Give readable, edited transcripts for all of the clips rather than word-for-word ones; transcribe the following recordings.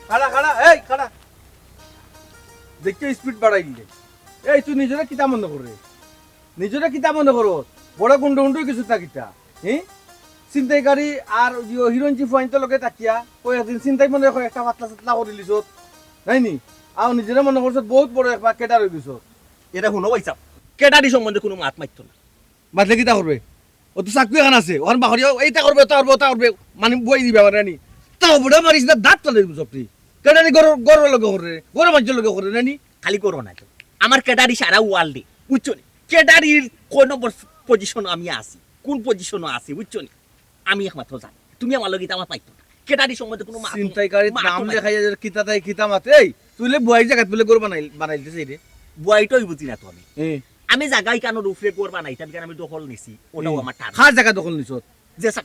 খাড়া খাড়া এই খাড়া দেখতে স্পিড বাড়াই দিলে এই তুই নিজেরা কিতা মনে করে নিজেরা কিতা মনে করো বড় গুন্ড গুন্ড কিছু তাকিতা হ্যাঁ চিন্তাইকারী আর হিরোইন চিফ আইনতে লগে তাকিয়া কই একদিন চিন্তাই মনে হয় একটা পাতলা চাতলা করে লিছত নাই নি আর নিজেরা মনে করছ বহুত বড় একটা কেডার হয়ে গেছ এটা শুনো পাইছা কেডারি সম্বন্ধে কোনো মাত মারতো না বাদলে কিতা করবে ও তো চাকরি এখন আছে ওখান বাহরিয়া এইটা করবে তা করবে তা করবে মানে বই দিবে আমার রানি তাও বুড়া মারিস না দাঁত তলে সবটি কেডারি গর লগে করে গর মানুষের লগে করে নানি খালি করো না তো আমার কেডারি সারা ওয়ার্ল্ডে বুঝছো নি কেডারির কোন পজিশন আমি আছি কোন পজিশনও আছি বুঝছো নি আমি একমাত্র জানি তুমি আমার লগে আমার পাইতো না কেডারি সম্বন্ধে কোনো মাত চিন্তাইকারী নাম দেখাই যে কিতা তাই কিতা মাতে এই তুইলে বুয়াই জায়গা বলে গর বানাইতেছে রে বুয়াইটাই বুঝি না তো আমি জায়গায় কেন রুফরে গর বানাইতাম কেন আমি দখল নিছি ওটাও আমার টান খার জায়গা দখল নিছত যে সব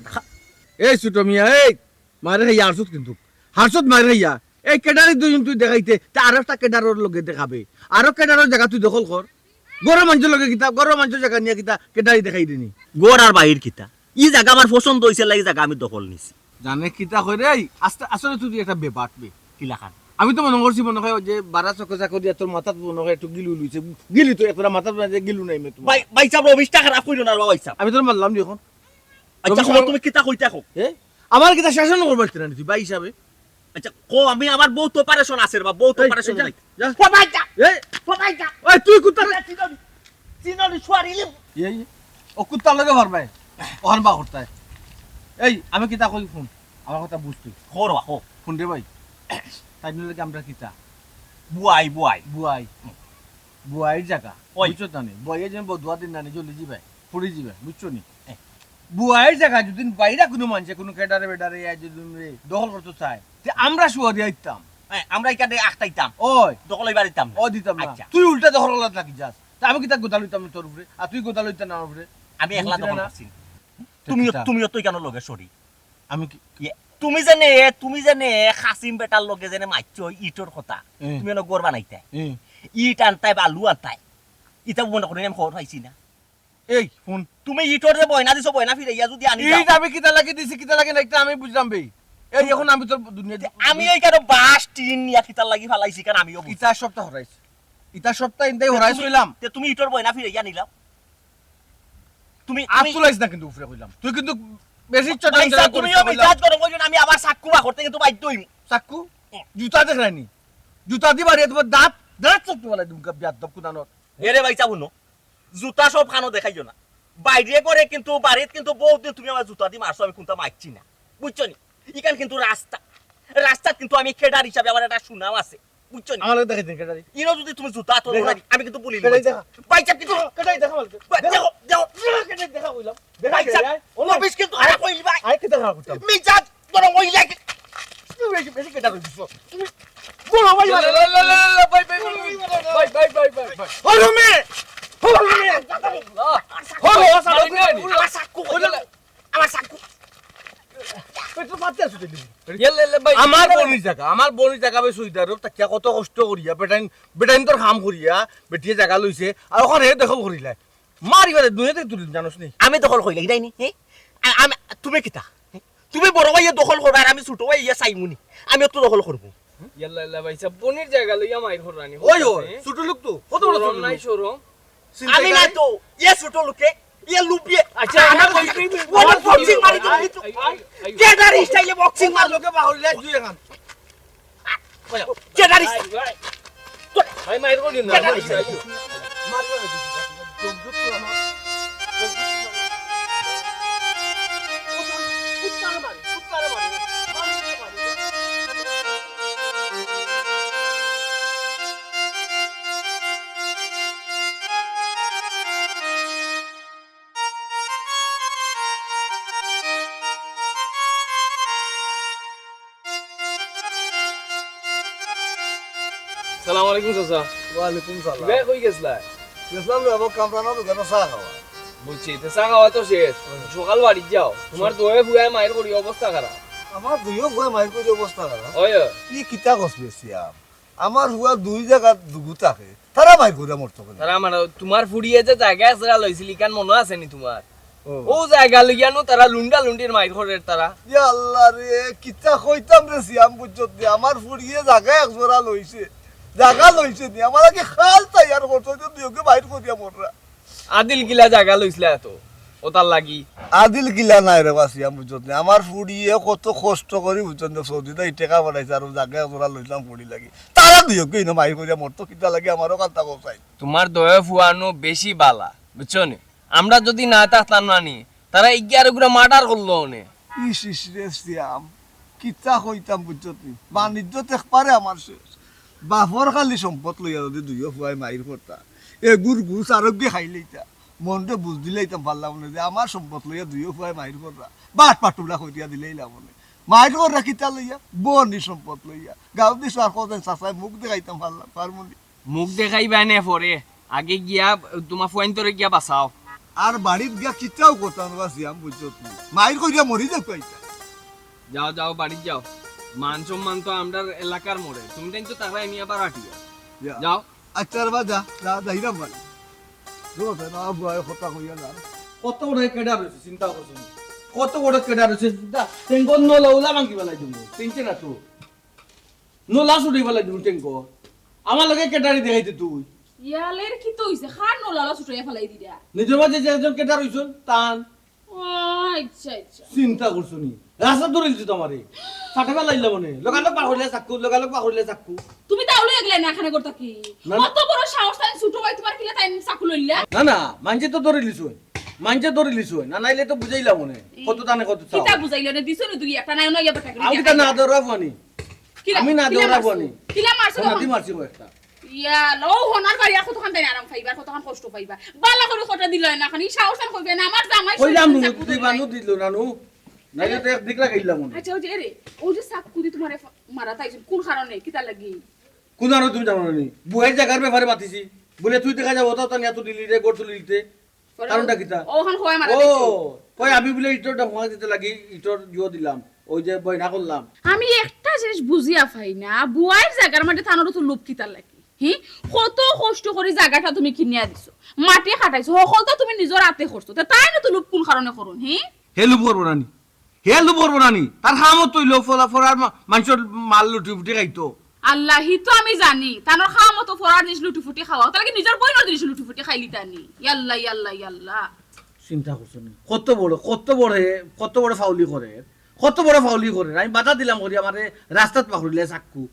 এই ছোট মিয়া এই মারে ইয়া হারছত কিন্তু হারছত মারে ইয়া এই কেডারি দুজন তুই দেখাইতে তা আরো একটা কেডারর লগে দেখাবে আরো কেডারর জায়গা তুই দখল কর গরম মানুষের লগে কিতা গরম মানুষের জায়গা নিয়ে কিতা কেডারি দেখাই দিনি গড় আর বাহির কিতা ই জায়গা আমার পছন্দ হইছে লাগি জায়গা আমি দখল নিছি জানে কিতা কইরে এই আস্তে আসলে তুই একটা বেবাটবে কিলা খান আমি তো মনে করছি মনে হয় যে বারা চকে চাকরি দিয়া তোর মাথাত মনে হয় একটু গিলু লইছে গিলি তো একটা মাথাত যে গিলু নাই মে তোমার ভাই ভাই সাহেব রবিশটা খারাপ কইলো না ভাই সাহেব আমি তোর মারলাম দি এখন আচ্ছা তুমি কিতা কইতা কো আমার কিতা শাসন করব না তুই ভাই হিসাবে আচ্ছা কো আমি আমার বহুত অপারেশন আছে রে বা বহুত অপারেশন নাই ফবাই যা এই ফবাই যা ওই তুই কুত্তা চিনলি ছুয়ারিলি এই ও কুত্তা লগে ভরবাই ওখান বা করতাই এই আমি কিতা কই ফোন আমার কথা বুঝ তুই করবা হো ফোন দে ভাই তাই নিলে আমরা কিতা বুয়াই বুয়াই বুয়াই বুয়াইর জায়গা ওই বুঝছো তানি বুয়াই যেন বদুয়া দিন না জলদি যাবে ফুড়ি যাবে বুঝছো নি বুয়াইর জায়গা যদি বাইরে কোনো মানুষ কোনো কেডারে বেডারে যদি দখল করতে চায় তে আমরা শুয়া দিয়ে দিতাম আমরা এখানে আখতাইতাম ওই দখল এবার দিতাম ও দিতাম না তুই উল্টা দখল করতে থাকি যাস তা আমি কিতা গোদাল হইতাম তোর উপরে আর তুই গোদাল হইতাম না উপরে আমি একলা দখল করছি তুমিও তো কেন লগে সরি আমি তুমি জানে খাসিম বেটার লগে জানে মাইছো ইটর কথা তুমি না গড় বানাইতে ইট আনতাই বালু আনতাই ইটা মনে করি আমি খবর পাইছি না এই ফোন তুমি ইটর যে বয়না দিছো বয়না ফিরে ইয়া যদি আনি ইট আমি কিতা লাগি দিছি কিতা লাগি না আমি বুঝলাম বে এই এখন আমি তোর দুনিয়া আমি এই কেন বাস টিন নিয়া কিতা লাগি ফালাইছি কারণ আমিও ইটা সপ্তাহ হরাইছি ইটা সপ্তাহ ইনদাই হরাইছি হইলাম তে তুমি ইটর বয়না ফিরে ইয়া নিলাও তুমি আতুলাইছ না কিন্তু উপরে কইলাম তুই কিন্তু বেশি চটাই যা তুমিও মিজাজ করো কইজন আমি আবার সাক্কু বা করতে কিন্তু বাধ্য হইম সাক্কু জুতা দেখাইনি জুতা দি বাড়ি তোমার দাঁত দাঁত সব বলা দিম বিয়াদ দব কুনানোর এরে ভাই চাবুনো জুতা সব খানো দেখাইও না বাইরে করে কিন্তু বাড়িতে কিন্তু বহুত দিন তুমি আমার জুতা দি মারছো আমি কোনটা মাইছি না বুঝছো নি ইকান কিন্তু রাস্তা কিন্তু আমি খেডার হিসাবে আমার একটা সুনাম আছে বুঝছো নি আমার দেখাই দেন কেডারি ইনো যদি তুমি জুতা তো আমি কিন্তু বলি কেডারি দেখা ভাই চাপ কিন্তু কেডারি দেখা বলতে দেখো দেখো কেডারি দেখা কইলাম ভাই চাপ ওনো বেশ কিন্তু আরে কইলি ভাই আই কেডা দেখা করতাম মিজাজ করো ওই লাগে তুমি বেশি কেডা কইছো তুমি বলো ভাই ভাই ভাই হলো মে হলো মে হলো আমার সাক্কু পেট্রো পাতে আছে দিদি আমার বনির জায়গা বে সুইদার তাকিয়া কত কষ্ট করিয়া বেটাইন তোর কাম করিয়া বেটিয়ে জায়গা লইছে আর ওখানে দখল করিলা মারি বারে দুনিয়াতে তুই জানোস নি আমি দখল কইলাই নাই নি আমি তুমি কিতা তুমি বড় ভাইয়া দখল করবা আর আমি ছোট ভাইয়া চাইমুনি আমি তো দখল করব ইয়াল্লা ভাই সাহেব বনির জায়গা লইয়া মাইর হরানি ওই ছোট লোক তো কত বড় ছোট নাই শোরুম আমি না তো ইয়ে ছোট লোকে ইয়ে লুপিয়ে আচ্ছা আমার বক্সিং মারি তুমি কেডার স্টাইলে বক্সিং মার লোকে বাহুলিয়া জুই এখন কেডার ভাই মাইর করি না সালাম আলাইকুম চাচা ওয়ালাইকুম সালাম বে কই গেছলা গেছলাম রে আবার কামরানো দোকানে চা খাওয়া বলছি তে চা খাওয়া তো শেষ সকাল বাড়ি যাও তোমার দোয়ে ফুয়ায় মায়ের করি অবস্থা খারাপ আমার দুইও ভয় মাইর করে অবস্থা খারাপ ওই ই কিতা কস বেশি আমার হুয়া দুই জায়গা দুগু থাকে তারা মাইর করে মরতো কেন তারা মানে তোমার ফুড়িয়ে যে জায়গা আছে লইছিলি কান মনে আছে নি তোমার ও জায়গা লইয়ানো তারা লুন্ডা লুন্ডির মাইর করে তারা ইয়া আল্লাহ রে কিতা কইতাম রে সিয়াম বুঝছত দি আমার ফুড়িয়ে জায়গা এক জোড়া লইছে জায়গা লইছে নি আমার আগে খাল তৈয়ার করছো তো দুইকে বাইর করিয়া মররা আদিল গিলা জায়গা লইছিল এত ওতার লাগি আদিল গিলা নাই রে সিয়াম বুঝছত নি আমার ফুড়িয়ে কত কষ্ট করি বুঝছত না সৌদিতে টাকা বানাইছে আর জায়গা এক জোড়া লইলাম ফুড়ি লাগি তারা দুইকে ইনো মাইর করিয়া মরতো কিতা লাগে আমারও কান্তা কোসাই তোমার দয়া ফুয়ানো বেশি বালা বুঝছো নি আমরা যদি না থাকতাম না নি তারা 11 গুলা মার্ডার করলো নে ইস ইস রে সিয়াম কিতা কইতাম বুঝছত নি বাণিজ্য একবারে আমার শেষ বাপর খালি সম্পদ লইয়া যদি দুইও ফুয়াই মাইর করতা এগুর গুছ আরোগ্য খাইলেইতা মনটা বুঝ দিলেইতাম পারলাম না যে আমার সম্পদ লইয়া দুইও ফুয়াই মাইর কররা বাট পাটুলা কইয়া দিলেই লাভ নেই মাইর কররা কিতা লইয়া বনি সম্পদ লইয়া গাঁও দিস আর কদিন চাচাই মুখ দেখাইতাম পারমুনি মুখ দেখাইবা নে পরে আগে গিয়া তোমার ফুয়াইন তোরে গিয়া বাঁচাও আর বাড়িত গিয়া কিতাও করতাম না সিয়াম বুঝছত নি মাইর কইয়া মরি যাও কইতা যাও যাও বাড়ি যাও মান সম্মান তো আমরা এলাকার মোড়ে তুমি তো তারা এমনি আবার আটিয়া যাও আচ্ছা বা যা যা যাইরাম বাড়ি রোজ না বুয়াই কথা কইয়া না কত বড় কেডা রয়েছে চিন্তা করছেন কত বড় কেডা রয়েছে টেঙ্গো নলা উলা ভাঙি পেলাই দিব টেনশন না তো নলা ছুটি পেলাই দিব টেঙ্গো আমার লগে কেডারি দেখাইতে তুই ইয়ালের কি তো হইছে খান নলালা ছুটাইয়া ফেলাই দিরা নিজের মাঝে যে একজন কেডা রইছন তান ও আচ্ছা আচ্ছা চিন্তা করছনি রাস্তা ধরিলছি তোমারে ছাটা ফেলাইলা মনে লগালগ পার হইলে চাক্কু লগালগ পার হইলে চাক্কু তুমি তাহলে এগলে না এখানে করতে কি না। কত বড় সাহস তাই ছোট ভাই তোমার কিলা তাই চাকু লইলা না না মানছে তো ধরিলিছ মানছে ধরিলিছ না নাইলে তো বুঝাইলা মনে কত টানে কত চাও কিতা বুঝাইলো না দিছো না তুই একটা নাই না ইয়াটা আমি তো না দৌড়াবনি আমি না দৌড়াবনি কিলা মারছো না দি মারছি একটা ইয়া লো হনার বাড়ি আর কতখান তাই আরাম পাইবা কতখান কষ্ট পাইবা বালা করে কটা দিল না খানি সাহস আর কইবে না আমার জামাই কইলাম তুই বানু দিল নানু নাইলে তো এক দিক লাগাইলা মনে আচ্ছা ওই যে রে ও যে চাকু দি তোমারে মারা তাইছে কোন কারণে কিতা লাগি কোন আর তুমি জানো নি বুয়ের জায়গার ব্যাপারে মাতিছি বলে তুই দেখা যাবো তো তানি এত দিলি রে গোট তুলিতে কারণটা কিতা ওখান খোয়া মারা ও দিছো কই আমি বলে ইটরটা ভাঙা দিতে লাগি ইটর জিও দিলাম ওই যে বইনা করলাম আমি একটা জিনিস বুঝিয়া পাই না বুয়াইর জায়গার মধ্যে থানোর তো লোভ কিতা লাগি হি কত কষ্ট করে জায়গাটা তুমি কিনিয়া দিছো মাটি কাটাইছো সকল তো তুমি নিজের হাতে করছো তা তাই না তো লোভ কোন কারণে করুন হি হেলু করবো নানি হেলু করবো নানি তার হামত তৈল ফলা ফলার মানুষের মাল লুটি ফুটি খাইতো আল্লাহি তো আমি জানি তানোর খাওয়া মতো ফরার জিনিস লুটি ফুটি খাওয়া তাহলে নিজের বইনের জিনিস লুটি ফুটি খাইলি তানি ইয়াল্লা ইয়াল্লা ইয়াল্লা চিন্তা করছো নি কত বড় ফাউলি করে আমি বাধা দিলাম করি আমারে রাস্তাত পাখড়িলে চাক্কু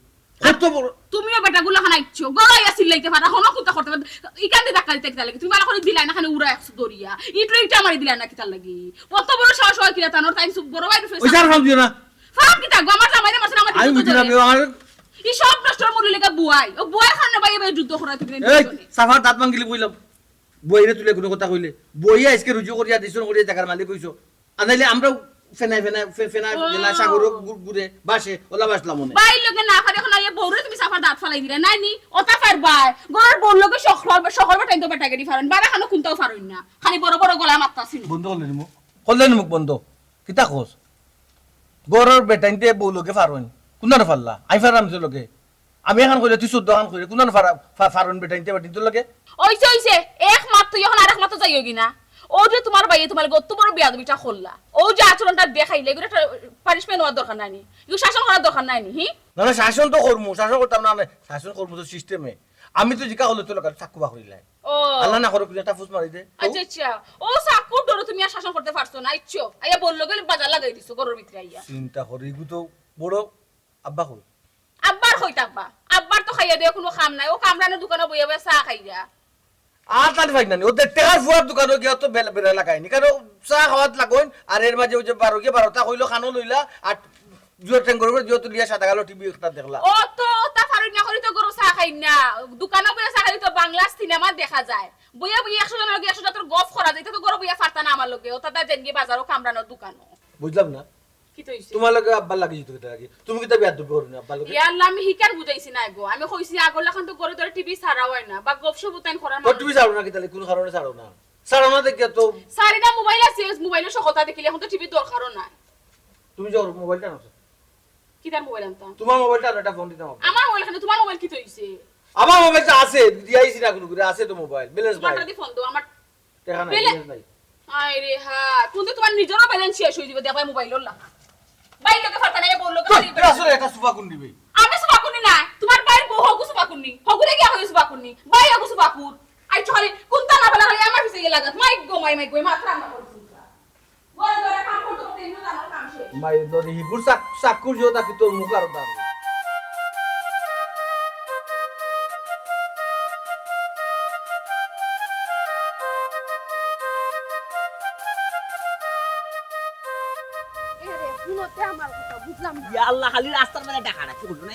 কত বড় তুমিও বেটাগুলো খানা ইচ্ছো গড়াইয়া সিলাইতে পারা হনো কুতা করতে পারে ইকান্দি ধাক্কা দিতে কিতা লাগে তুমি বালা করে দিলাই না খানে উড়া একশো দরিয়া ইটা মারি দিলাই না কিতা লাগি কত বড় সাহস হয় কিনা তানোর টাইম বড় বাইরে ওই সার ফাম দিও না ফারাক কিতা গো আমার জামাইরে মারছে আমার আমি বুঝি না আমার এই সব নষ্টর মূল্য লেগা বুয়াই ও বুয়াই খানে বাইরে যুদ্ধ করাই তুমি এই সাফার দাঁত ভাঙিলি কইলাম বইরে তুলে কোনো কথা কইলে বইয়া আজকে রুজু করিয়া দিছন করিয়া জায়গার মালিক কইছো আনাইলে আমরা ফেনা সাগর ঘুরে বাসে ওলা বাসলাম মনে বাই লগে না খারে এখন আইয়া বউরে তুমি সাফার দাঁত ফালাই দিলে নাই নি ওটা ফার বাই গরার বল লগে সকল বেটাই তো বেটা গেদি ফারন বারা খানো কুনতাও ফারন না খালি বড় বড় গলা মারতাছিল বন্ধ করলেন মুখ বন্ধ কিতা খোঁজ গরর বেটাইতে বউ লোকে ফারন কুনার ফারলা আই ফারাম লগে আমি এখন কইলে তুই 14 খান কইলে কুনার ফারন বেটাইতে বাটিতে লগে ওইছে এক মাত্র এখন আরেক মাত্র যাইও কিনা ও যে তোমার ভাইয়ে তোমার গত বড় বিয়াদবিটা করলা ও যে আচরণটা দেখাইলে এগুলো পানিশমেন্ট হওয়ার দরকার নাই নি এগুলো শাসন করার দরকার নাই নি হি না শাসন তো করমু শাসন করতাম না শাসন করমু তো সিস্টেমে আমি তো জিকা হলো তো লোক চাকু বাকরিলাই ও আল্লাহ না করো কিটা ফুস মারি দে আচ্ছা আচ্ছা ও চাকুর ডরে তুমি আর শাসন করতে পারছো না ইচ্ছো আইয়া বললো গেলে বাজার লাগাই দিছো ঘরের ভিতরে আইয়া চিন্তা করি ইগু তো বড় আব্বা কই আব্বার কইতা আব্বার তো খাইয়া দেও কোনো কাম নাই ও কামরানের দোকানে বইয়া বইয়া চা খাইয়া আর তার ভাই নানি ওদের টেকার ফুয়ার দোকানে গিয়া তো বেলা লাগাইনি কারণ চা খাওয়াত লাগোন আর এর মাঝে ওই যে 12টা কইলো খানো লইলা আর জিও টেঙ্গর করে জিও তো লিয়া সাদা কালো টিভি একটা দেখলা ও তো তা ফারুক না করি তো গরু চা খাই না দোকানে বইয়া চা খাই তো বাংলা সিনেমা দেখা যায় বইয়া বইয়া 100 জনের লগে 100 টাকার গফ করা যায় তো গরু বইয়া ফারতা না আমার লগে ও তা জেনগি বাজারও কামরানোর দোকানো বুঝলাম না কি তো হইছে তোমার লগে আব্বা লাগি যেত কিটা লাগি তুমি কিটা বিয়াদ দুব করনি আব্বা লগে ইয়া আল্লাহ আমি হিকার বুঝাইছি না গো আমি কইছি আগর লাখান তো গরু ধরে টিভি ছাড়া হয় না বা গফ সবুতাইন করার তো তুমি ছাড়ো না কিটা কোন কারণে ছাড়ো না দেখে তো সারি না মোবাইল আছে মোবাইলে সকলতা দেখিলে এখন তো টিভি দরকারও নাই তুমি যাও মোবাইলটা নাও কি তার মোবাইল আনতাম তোমার মোবাইলটা একটা ফোন দিতাম আমার মোবাইল খানে তোমার মোবাইল কি তো হইছে আমার মোবাইলটা আছে দিয়াইছি না কোনো করে আছে তো মোবাইল ব্যালেন্স নাই তোমারটা দি ফোন দাও আমার টাকা নাই বেলে- ব্যালেন্স নাই আরে হ্যাঁ কিন্তু তোমার নিজেরও ব্যালেন্স শেষ হয়ে যাবে দেখো মোবাইল লা ভাই লোকে ফাটা নাই বললো আসলে একটা সুফা কোন দিবে আমি সুবা কুনি না তোমার ভাইয়ের বউ হগু সুবা কুনি হগুরে কি হগু সুবা কুনি ভাই হগু সুবা কুন আই চলে কোনটা না বলা হলে আমার পিছে লাগাত মাই গো মাত্রা না করছি বড় বড় কাম করতে করতে ইনো আমার কাম শেষ মাই দরি হিগুর সাকুর জোতা কি তোর মুখ আর দাও ইয়া আল্লাহ খালি রাস্তার মানে দেখা না কি করব না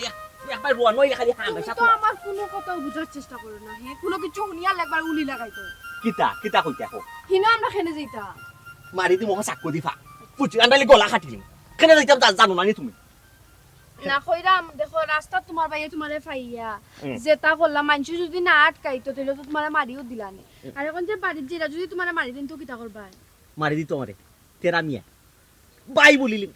একবার রোয়া নই খালি হামেশা তো আমার কোনো কথা বুঝার চেষ্টা করো না হ্যাঁ কোনো কিছু শুনিয়া একবার উলি লাগাইতো কিতা কইতা কো হিনো আমরা খেনে যাইতা মারি দি মোহ সাক্কো দিফা পুচি আন্ডালি গলা কাটিলি কেন যাইতাম জানো না নি তুমি না কইরাম দেখো রাস্তা তোমার বাইয়ে তোমারে ফাইয়া যেটা করলাম মানুষ যদি না আটকাইতো তাহলে তো তোমারে মারিও দিলানে আর এখন যে বাড়ির যেরা যদি তোমারে মারি দেন তো কিতা করবা মারি দি তোমারে তেরা মিয়া বাই বলিলি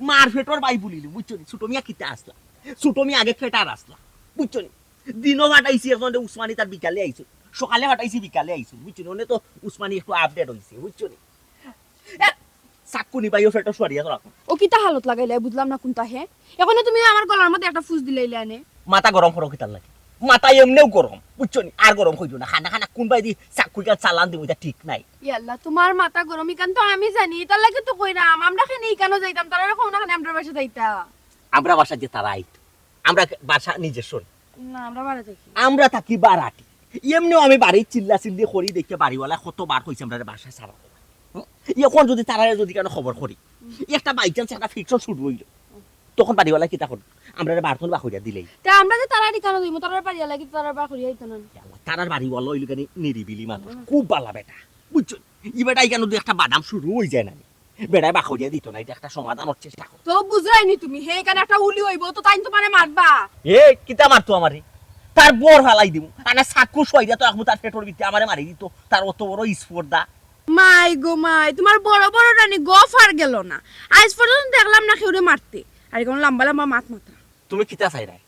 মার ফেটর বাই বলিলি বুঝছো নি ছোট মিয়া কিতা আসলা ছোট মিয়া আগে ফেটার আসলা বুঝছো নি দিনও হাঁটাইছি এখন উসমানি তার বিকালে আইছো সকালে হাঁটাইছি বিকালে আইছো বুঝছো নি তো উসমানি একটু আপডেট হইছে বুঝছো নি সাকুনি বাইও ফেটর সরিয়া রাখো ও কিতা হালত লাগাইলে বুঝলাম না কোনটা হে এখন তুমি আমার গলার মধ্যে একটা ফুস দিলাইলে আনে মাথা গরম করো কিতার লাগে মাথা এমনিও গরম বুঝছো নি আর গরম হইতো না খানা কোন বাই দি সাকুইকা চালান দিব এটা ঠিক নাই ইয়াল্লা তোমার মাথা গরম ইকান তো আমি জানি তার লাগে তো কইরাম আমরা খেনে ইকানো যাইতাম তারা এরকম না খানে আমরা বাসা যাইতা আমরা বাসা যে তারা আইত আমরা বাসা নিজস্ব না আমরা বাড়া থাকি আমরা থাকি বারাটি এমনিও আমি বাড়ি চিল্লা চিল্লি করি দেখে বাড়িওয়ালা কতবার কইছে আমরা বাসা ছাড়া এখন যদি তারা যদি কেন খবর করি একটা বাই চান্স একটা ফিকশন শুট হইল তখন বাড়িওয়ালা কিতা করব আমরা বারতন বাহরিয়া দিলেই তা আমরা যে তারা ইকানো দিমু তারা বাড়িয়া লাগি তারা বা করিয়া দিত না তারার বাড়িওয়ালা হইল কেন নিরিবিলি মানুষ খুব ভালো বেটা বুঝছো ই বেটা কেন একটা বাদাম শুরু হয়ে যায় না বেড়ায় বাহরিয়া দিত না এটা একটা সমাধানের চেষ্টা কর তো বুঝরাইনি তুমি হে এখানে একটা উলি হইব তো তাই তো মানে মারবা এ কিতা মারতো আমারে তার বর হালাই দিব আনা সাকু সইদা তো এখন তার পেটর ভিতরে আমারে মারি দিত তার অত বড় স্পর্ধা মাই গো মাই তোমার বড় বড় রানী গফার গেল না আজ পর্যন্ত দেখলাম না কেউরে মারতে আর কোন লম্বা লম্বা মাথা তুমি কিতা চাইরাই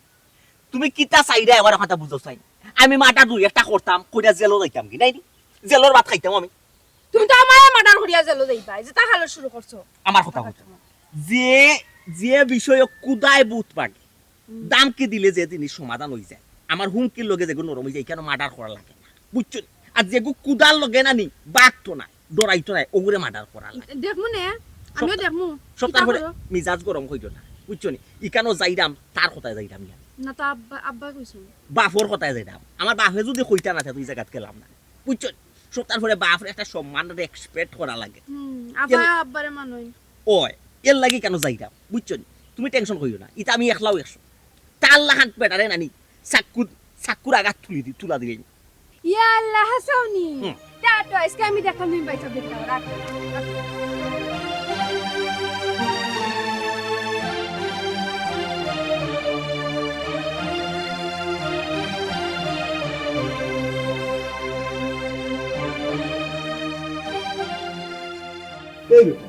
তুমি কিতা চাইরাই আমার কথা বুঝো চাই আমি মাটা দুই একটা করতাম কইরা জেলও যাইতাম কি নাই জেলর ভাত খাইতাম আমি তুমি তো আমার মার্ডার করিয়া জেল যাইবা যে তা হালো শুরু করছো আমার কথা হচ্ছে যে যে বিষয়ে কুদায় বুত পাগে দাম কি দিলে যে জিনিস সমাধান হই যায় আমার হুমকির লগে যেগুলো নরম হই যায় কেন মার্ডার করা লাগে না বুঝছো আর যেগু কুদার লগে না নি বাঘতো নাই ডরাইতো নাই ওগুরে মার্ডার করা লাগে দেখমু নে আমিও দেখমু সপ্তাহ পরে মিজাজ গরম হইতো না বুঝছো নি ইকানো যাইরাম তার কথায় যাইরাম না তো আব্বা আব্বা কইছো বাপর কথায় যাইরাম আমার বাপে যদি কইতা না তুই জায়গাত গেলাম না বুঝছো সপ্তাহ পরে বাপের একটা সম্মান এক্সপেক্ট করা লাগে আব্বা আব্বারে মানই ওই এর লাগি কেন যাইরাম বুঝছো নি তুমি টেনশন করিও না এটা আমি একলাও একশো তার লাহান বেটারে নানি চাকুর আঘাত তুলা দিলেন ইয়া আল্লাহ হাসাউনি টাটো আজকে আমি দেখলাম তুমি বাইসা দেখলাম রাখ এই বেটা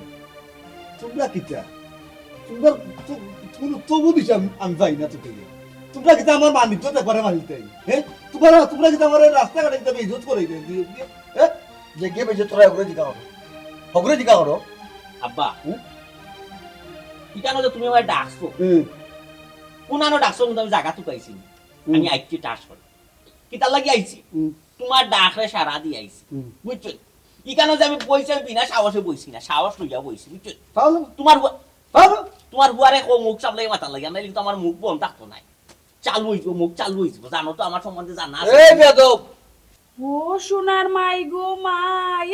তোমরা কিতা তোমরা তবু দিছে আমি যাই না তোকে তোমরা কিতা আমার মানিত একবারে মানিতে হ্যাঁ তোমরা কিতা আমার রাস্তাঘাটে কিতা বেইজ্জত করে হ্যাঁ যে কে বেজে তোরা হগরে জিকা করো আব্বা ইকানো যে তুমি আমার ডাকছো পুনানো ডাকছো কিন্তু আমি জায়গা তুকাইছি আমি আইছি টাস করে কিতার লাগি আইছি তোমার ডাকরে সারা দিয়ে আইছি বুঝছো ইকানো যে আমি বইছি আমি বিনা সাহসে বইছি না সাহস লইয়া বইছি বুঝছো তোমার বুয়ারে মুখ চাপলাই মাথা লাগে আমি কিন্তু আমার মুখ বন্ধ থাকতো নাই চালু হইব মুখ চালু হইব জানো তো আমার সম্বন্ধে জানা আছে এই বেয়াদব ও সোনার মাই গো মা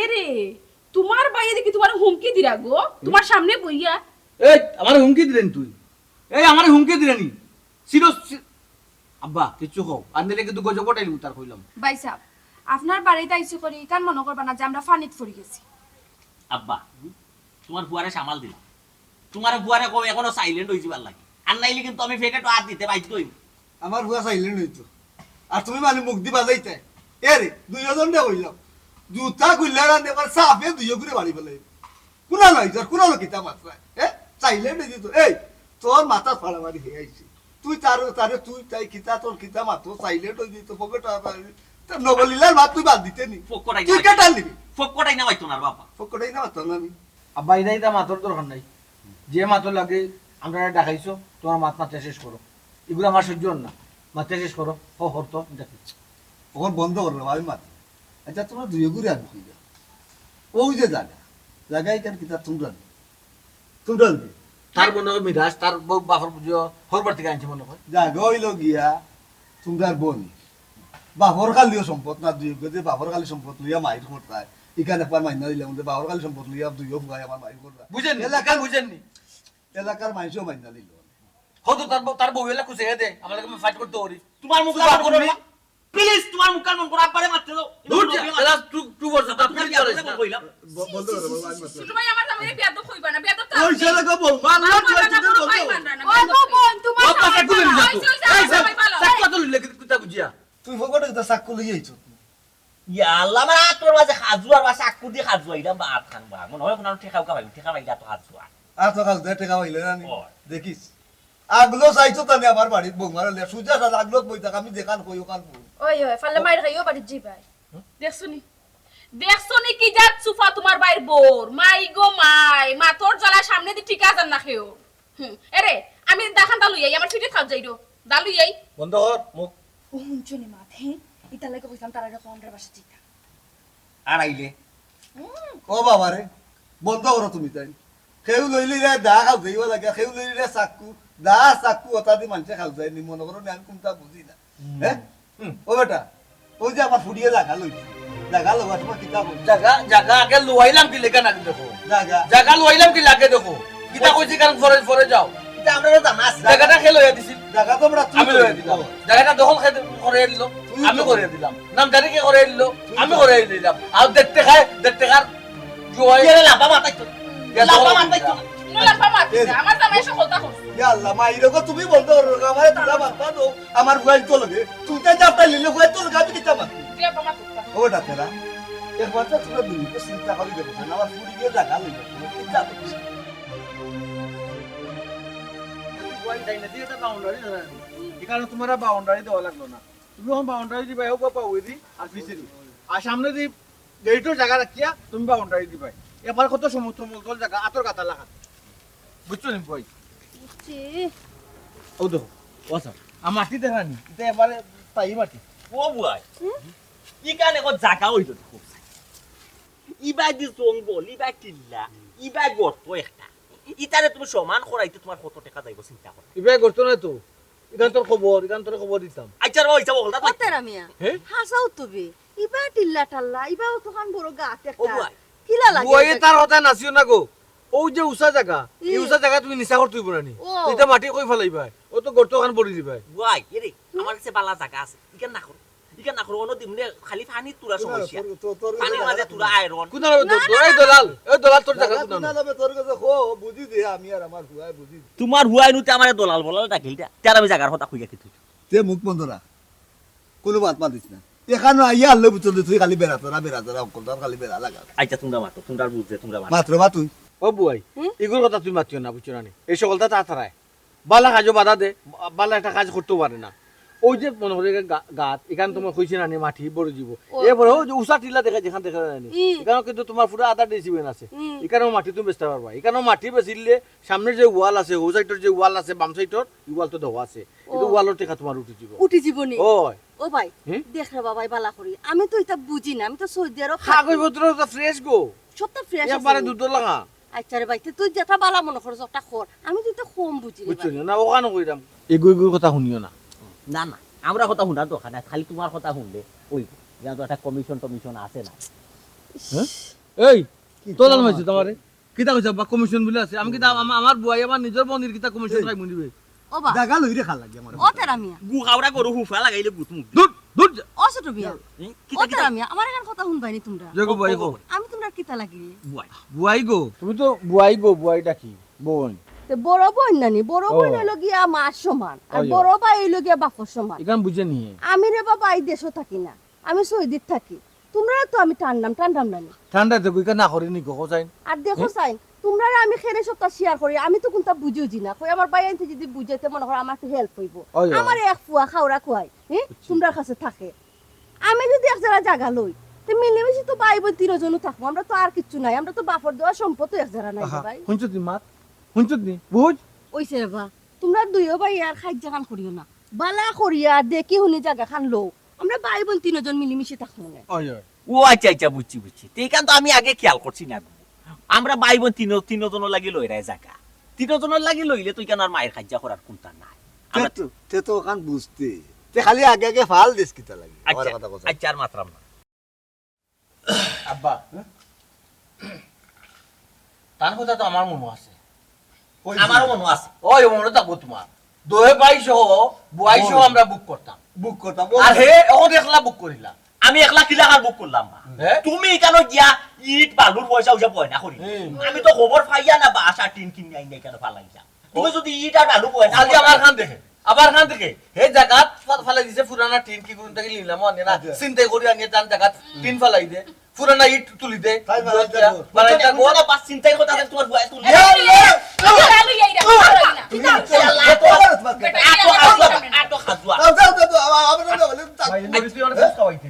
এরে তোমার বাইরে দেখি তোমার হুমকি দিরা গো তোমার সামনে বইয়া এই আমার হুমকি দিলেন তুই এই আমার হুমকি দিলেনি সিরো আব্বা কিছু হোক আর নিলে কিন্তু গজব পটাইলি তার কইলাম ভাই সাহেব আপনার বাড়িতে আইছি করি কান মনে করবা না যে আমরা ফানিত পড়ে গেছি আব্বা তোমার বুয়ারে সামাল দিলাম তোমার বুয়ারে কবে এখনো সাইলেন্ট হয়ে যাবার লাগে আর নাইলে কিন্তু আমি ফেকেটো হাত দিতে বাধ্য হইব আমার বুয়া সাইলেন্ট হইতো আর তুমি মানে মুখ দি বাজাইতে এরে দুইজন দে হইলাম জুতা গুল্লারা নেবার সাফে দুইও করে বাড়ি ফেলাই কোনা নাই যার কোনা কিতা মাত্রা সাইলেন্ট হয়ে যেত এই তোর মাথা ফাড়ামারি হয়ে আইছি তুই তারে তুই তাই কিতা তোর কিতা মাত্র সাইলেন্ট হয়ে যেত পকেট নবলিলার ভাত তুই বাদ দিতে নি তুই কেটাল নিবি ফকটাই না হইতো না বাবা ফকটাই না হতো না আমি আব্বা এটা মাতর দরকার নাই যে মাতর লাগে আমরা ডাকাইছো তোমার মাথা শেষ করো এগুলো আমার সহ্য হন না মাথা শেষ করো হতো দেখি ওখান বন্ধ করলো আমি মাতি আচ্ছা তোমরা দুই ঘুরে আনবো কি ওই যে জায়গায় কেন কিতা তোমরা কি তার মনে হয় মিরাজ তার বাপর পুজো হরবার থেকে আনছে মনে হয় জায়গা হইল গিয়া তোমরা বোন বাপর কালীয় সম্পদ না দুই গজে বাপর কালী সম্পদ লইয়া মাইর করতায় এখানে একবার মাইনা দিলাম বাপর কালী সম্পদ লইয়া দুইও ফুগাই আমার মাইর করতা বুঝেন এলাকার বুঝেননি এলাকার মানুষও মাইনা দিল হতো তার বউ এলা কুছে দে আমাকে ফাইট করতে পারি তোমার মুখ কামন করো না প্লিজ তোমার মুখ কামন করো আপারে মারতে দাও দূর যা টু বলছ তা তুমি কি করে কইলাম বন্ধ করো বাবা আমি ছোট ভাই আমার জামাই বিয়াদব হইবা না বিয়াদব ওই ছেলে কো বল মা না ভাই মানরা না ওই বোন তোমার ও পাশে তুলে নিছ এই জামাই ভালো সাক কত লিলে কিতা বুঝিয়া তুই ফকটে তো সাক্কু লই আইছ ইয়া আল্লাহ আমার তোর মাঝে খাজুয়ার বা চাকু দিয়ে খাজুয়া ইলাম বা আত খান বা মনে হয় কোন ঠেকাও কা ভাই ঠেকা ভাই তো খাজুয়া আর তো কাল দেটে গাইলে না দেখিস আগলো চাইছো তানে আমার বাড়িত বৌমার লে সুজা সাজ আগলো বই থাক আমি দেখান কই ওখান ওই ফালে মাইর খাইও বাড়ির জি ভাই দেখছনি কি জাত সুফা তোমার বাইর বোর মাই গো মাই মা তোর জ্বালা সামনে দি ঠিক আছে না খেও এরে আমি দেখান দালু যাই আমার ফিটে খাও যাইরো দালু যাই বন্ধ কর মুখ ও হুনচনি মা হে ইতা লাগে কইতাম তারা রে কোন রে বাসা জিতা আর আইলে ও বাবা রে বন্ধ করো তুমি তাই কেউ লইলি রে দা খাও যাইব লাগে কেউ লইলি রে চাক্কু দা চাক্কু ওটা দি মানুষে খাও যায় নি মনে করো আমি কোনটা বুঝি না হ্যাঁ ও বেটা ওই যে আমার ফুডিয়ে জায়গা লইছি জায়গা লওয়ার সময় কিতা বল জায়গা আগে লুয়াইলাম কি লেখা না দেখো জায়গা লুয়াইলাম কি লাগে দেখো কিতা কইছি কারণ ফরে যাও এটা আমরা জানা আছে জায়গাটা খেলো হয়ে দিছি জায়গা তো আমরা আমি লয়ে দিলাম জায়গাটা দখল করে দিল আমি করে দিলাম নাম জানি কে করে দিল আমি করে দিলাম আর দেখতে খার জয় কে লাপা মাতাই তো লাপা মাতাই তো লাফা মারছে আমার জামাই সকলটা করছে ইয়া আল্লাহ মাইরে গো তুমি বন্ধ করো আমার তোরা বাবা দো আমার বুয়াই তো লাগে তুই তো যাবটা লিলে বুয়াই তো লাগে আমি কিতা মার লাফা মারছে ও বেটা তেরা একবার তো তোরা দুই তো চিন্তা করি দেখো না আমার ফুডিয়ে জায়গা লইলো কিতা বলছিস এখানে তোমার বাউন্ডারি দেওয়া লাগলো না তুমি এখন বাউন্ডারি দিবাই হোক বা ওই দি আর পিছিয়ে আর সামনে দি গেটের জায়গা রাখিয়া তুমি বাউন্ডারি দিবাই এবার কত সমুদ্র মলতল জায়গা আতর কাটা লাগা বুঝছো নি ভাই জি ও দেখো ওসা আর মাটি দেখানি এটা এবারে তাই মাটি ও বুয়াই ই কানে কো জাগা হইতো দেখো ইবা দি জঙ্গল ইবা টিল্লা ইবা গর্ত একটা ইতারে তুমি সমান করাইতে তোমার কত টাকা যাইব চিন্তা করো এবার করতো না তো এখান তোর খবর দিতাম আচ্ছা ও ইচ্ছা বলতা ও তেরা মিয়া হ্যাঁ? হাসাও তুমি ইবা টিল্লা টাল্লা ইবা তো খান বড় গাত ও একটা বুয়াই কিলা লাগে বয়ে তার কথা নাচিও না গো ও যে উষা জায়গা এই উষা জায়গা তুমি নিচা করতে পারানি ও। এটা মাটি কই ফেলাইবা ও তো গর্ত খান পড়ি দিবা বুয়াই এরে আমার কাছে বালা জায়গা আছে ইকান না করো অন্য দিমনে খালি পানি তুলা সমস্যা পানির মাঝে তুলা আয়রন কোন দলাল এই দলাল তোর জায়গা কোন না না তোর কাছে খো বুঝি দে আমি আর আমার বুয়াই বুঝি তোমার হুয়াই নুতে আমারে দলাল বলাল ডাকিলটা তার আমি জায়গার কথা কইয়া কিতু তে মুখ বন্ধ রাখ কোনো বাত মাতিস না এখানে আইয়া আল্লাহ বুঝতে তুই খালি বেড়াতো অঙ্কল তোর খালি বেড়া লাগা আচ্ছা তোমরা মাতো তোমরা বুঝছে তোমরা মাতো মাত্র মা তুই ও বুয়াই এগুলোর কথা তুমি মাতিও না বুঝছো না এই সকলটা তাড়াতাড়ি বালা কাজও বাধা দে বালা একটা কাজ করতেও পারে না ওই যে মনে করে গাত এখানে তোমার কইছে না মাটি বড় জীব এরপরে ওই যে উষা টিলা দেখা যেখান দেখা জানি এখানে কিন্তু তোমার পুরো আধা ডেসিবেন আছে এখানেও মাটি তুমি বেচতে পারবা এখানেও মাটি বেচিলে সামনের যে ওয়াল আছে ও সাইডের যে ওয়াল আছে বাম সাইডের ওয়াল তো দেওয়া আছে কিন্তু ওয়ালের টেকা তোমার উঠে যাব উঠি জীবনী ওই ও ভাই দেখ রে বাবাই বালা করি আমি তো এটা বুঝি না আমি তো সৌদি আরব কাগজ পত্র তো ফ্রেশ গো সবটা ফ্রেশ একবারে দুধ লাগা আচ্ছা রে ভাই তুই যেটা বালা মনে করছ একটা খর আমি তো এটা কম বুঝি রে বুঝছো ভাই। না ওখানে কইরাম এগুই কথা শুনিও না না না আমরা কথা শুনার দরকার নাই খালি তোমার কথা শুনলে ওই যেন একটা কমিশন আছে না এই তোলাল মাইছে তোমারে কিতা কইছ বা কমিশন বলে আছে আমি কিতা আমার বুয়াই আমার নিজের বনির কিতা কমিশন খাই মুনিবে ও বা জায়গা লই রে খা লাগে আমার ও তেরা মিয়া গু খাওড়া গরু হুফা লাগাইলে গুত মুখ দূর দূর ও ছোট বিয়া ও তেরা মিয়া আমার এখন কথা শুনবাইনি তোমরা জগো বুয়াই গো আমি তোমরা কিতা লাগি বুয়াই বুয়াই গো তুমি তো বুয়াই ডাকি বোন তে বড় বোন নানি বড় বোন হলো গিয়া মার সমান আর ওই। বড় ভাই হলো গিয়া বাপর সমান এখান বুঝে নিয়ে আমি রে বাবা এই দেশও থাকি না আমি সৌদিত থাকি তোমরা তো আমি টান্ডাম নানি ঠান্ডাতে কই না করি নি গো চাই আর দেখো সাইন তোমরা আমি খেলে সবটা শেয়ার করি আমি তো কোনটা বুঝিওজি না কই আমার ভাই আনতে যদি বুঝাইতে মনে করো আমার হেল্প হইব ওই, ওই। আমার এক ফুয়া খাওরা খুয়াই তোমরা কাছে থাকে আমি যদি এক জায়গা জায়গা লই তে মিলেমিশে তো ভাই বোন তিনজনও থাকবো, আমরা তো আর কিচ্ছু নাই, আমরা তো বাপর দেওয়া সম্পদ এক জায়গা নাই আহা, ভাই। শুনছো তুমি মাত, শুনছো তুমি বুঝ? ওইছে রে বা, তোমরা দুইও ভাই আর খাইজা খান করিও না, বালা করিয়া দেখি শুনি জায়গা খান লো, আমরা ভাই বোন তিনজন মিলেমিশে থাকবো না। ওই ওই ও আচ্ছা আচ্ছা বুঝছি বুঝছি এইখান তো আমি আগে খেয়াল করছি না আমরা ভাই বোন তিনজনের লাগি লইরাই জায়গা তিনজনের লাগি লইলে তুই কেন আর মায়ের খাজ্জা করার কোনটা নাই আমরা তে তো ওখান বুঝতে তে খালি আগে আগে ফাল দেশ কিতা লাগে আমার আচ্ছা কথা কথা আচ্ছা আর মাত্রাম না আব্বা তার কথা তো আমার মনে আছে, আমারও মনে আছে ওই মনে থাকবো তোমার দোহে পাইছো বুয়াইছো আমরা বুক করতাম, বুক করতাম আর হে এখন একলা বুক করিলাম। আমি একলা কিলা আর বুক করলাম না হ্যাঁ? তুমি কেন গিয়া ইট বালুর পয়সা উসা পয়না করি আমি তো খবর পাইয়া না বাসা টিন কিনে আইন নাই কেন ফালাইছা তুমি যদি ইট আর বালু পয়না আজ আমার খান দেখে আবার খান থেকে হে জায়গাত ফালাই দিছে পুরানা টিন কি কোন থেকে নিলাম আনে না চিন্তাই করি আনিয়ে তান জায়গাত টিন ফালাই দে পুরানা ইট তুলি দে তাই বানাই যাবো। বানাই যাবো। গোনা পাস চিন্তাই কথা আছে তোমার বয়স তুলি আটো খাজুয়া যাও যাও যাও আমরা বলে ভাই নবী তুই অনেক চেষ্টা হইতে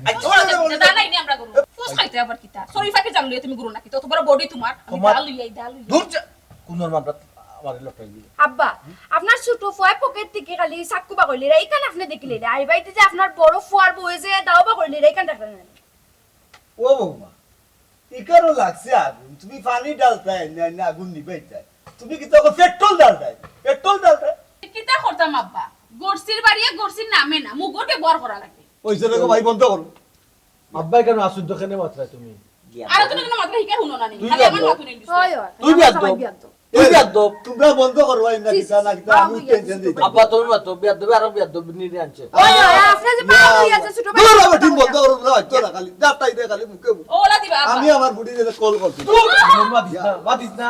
দূর যা কোনর মামলা আমার লটাই দিল আব্বা আপনার ছোট ফুয়ার পকেট থেকে খালি চাক্কু বা করলি এইখান আপনি দেখিলে আইবাইতে যে আপনার বড় ফুয়ার বয়ে যে দাও বা করলি এইখান দেখলেন না ও বৌমা ইকারও লাগছে আগুন, তুমি পানি ডালতাই না আগুন নিবাইতাই, তুমি কি তখন পেট্রোল ডালতাই কিতা করতাম আব্বা, গড়সির বাড়িয়ে গড়সির নামে না মুগরকে বর করা লাগে। ওই জন্য ভাই বন্ধ করো। আব্বাই কেন আসুন তো কেন মাত্রা তুমি আর তুমি কোনো মাত্রা হিকা শুনো না নি, তুই খালি আমার যাবো। মাথা নেই হয় হয় তুই বিয়াদ দাও। তুই বিয়াদ দাও। তোমরা বন্ধ করো ভাই না কিতা না কিতা আমি টেনশন দিই আব্বা তুমি মাত্র বিয়াদ দেবে আর বিয়াদ দেবে নিয়ে আনছে হয় হয় আপনি যে বাবা হইয়া আছে ছোট ভাই দূর হবে টিম বন্ধ করো না তো না খালি দাঁতাই দে খালি মুখে ওলা দিবা আব্বা আমি আমার বুড়ি দিয়ে কল করছি মাতিস না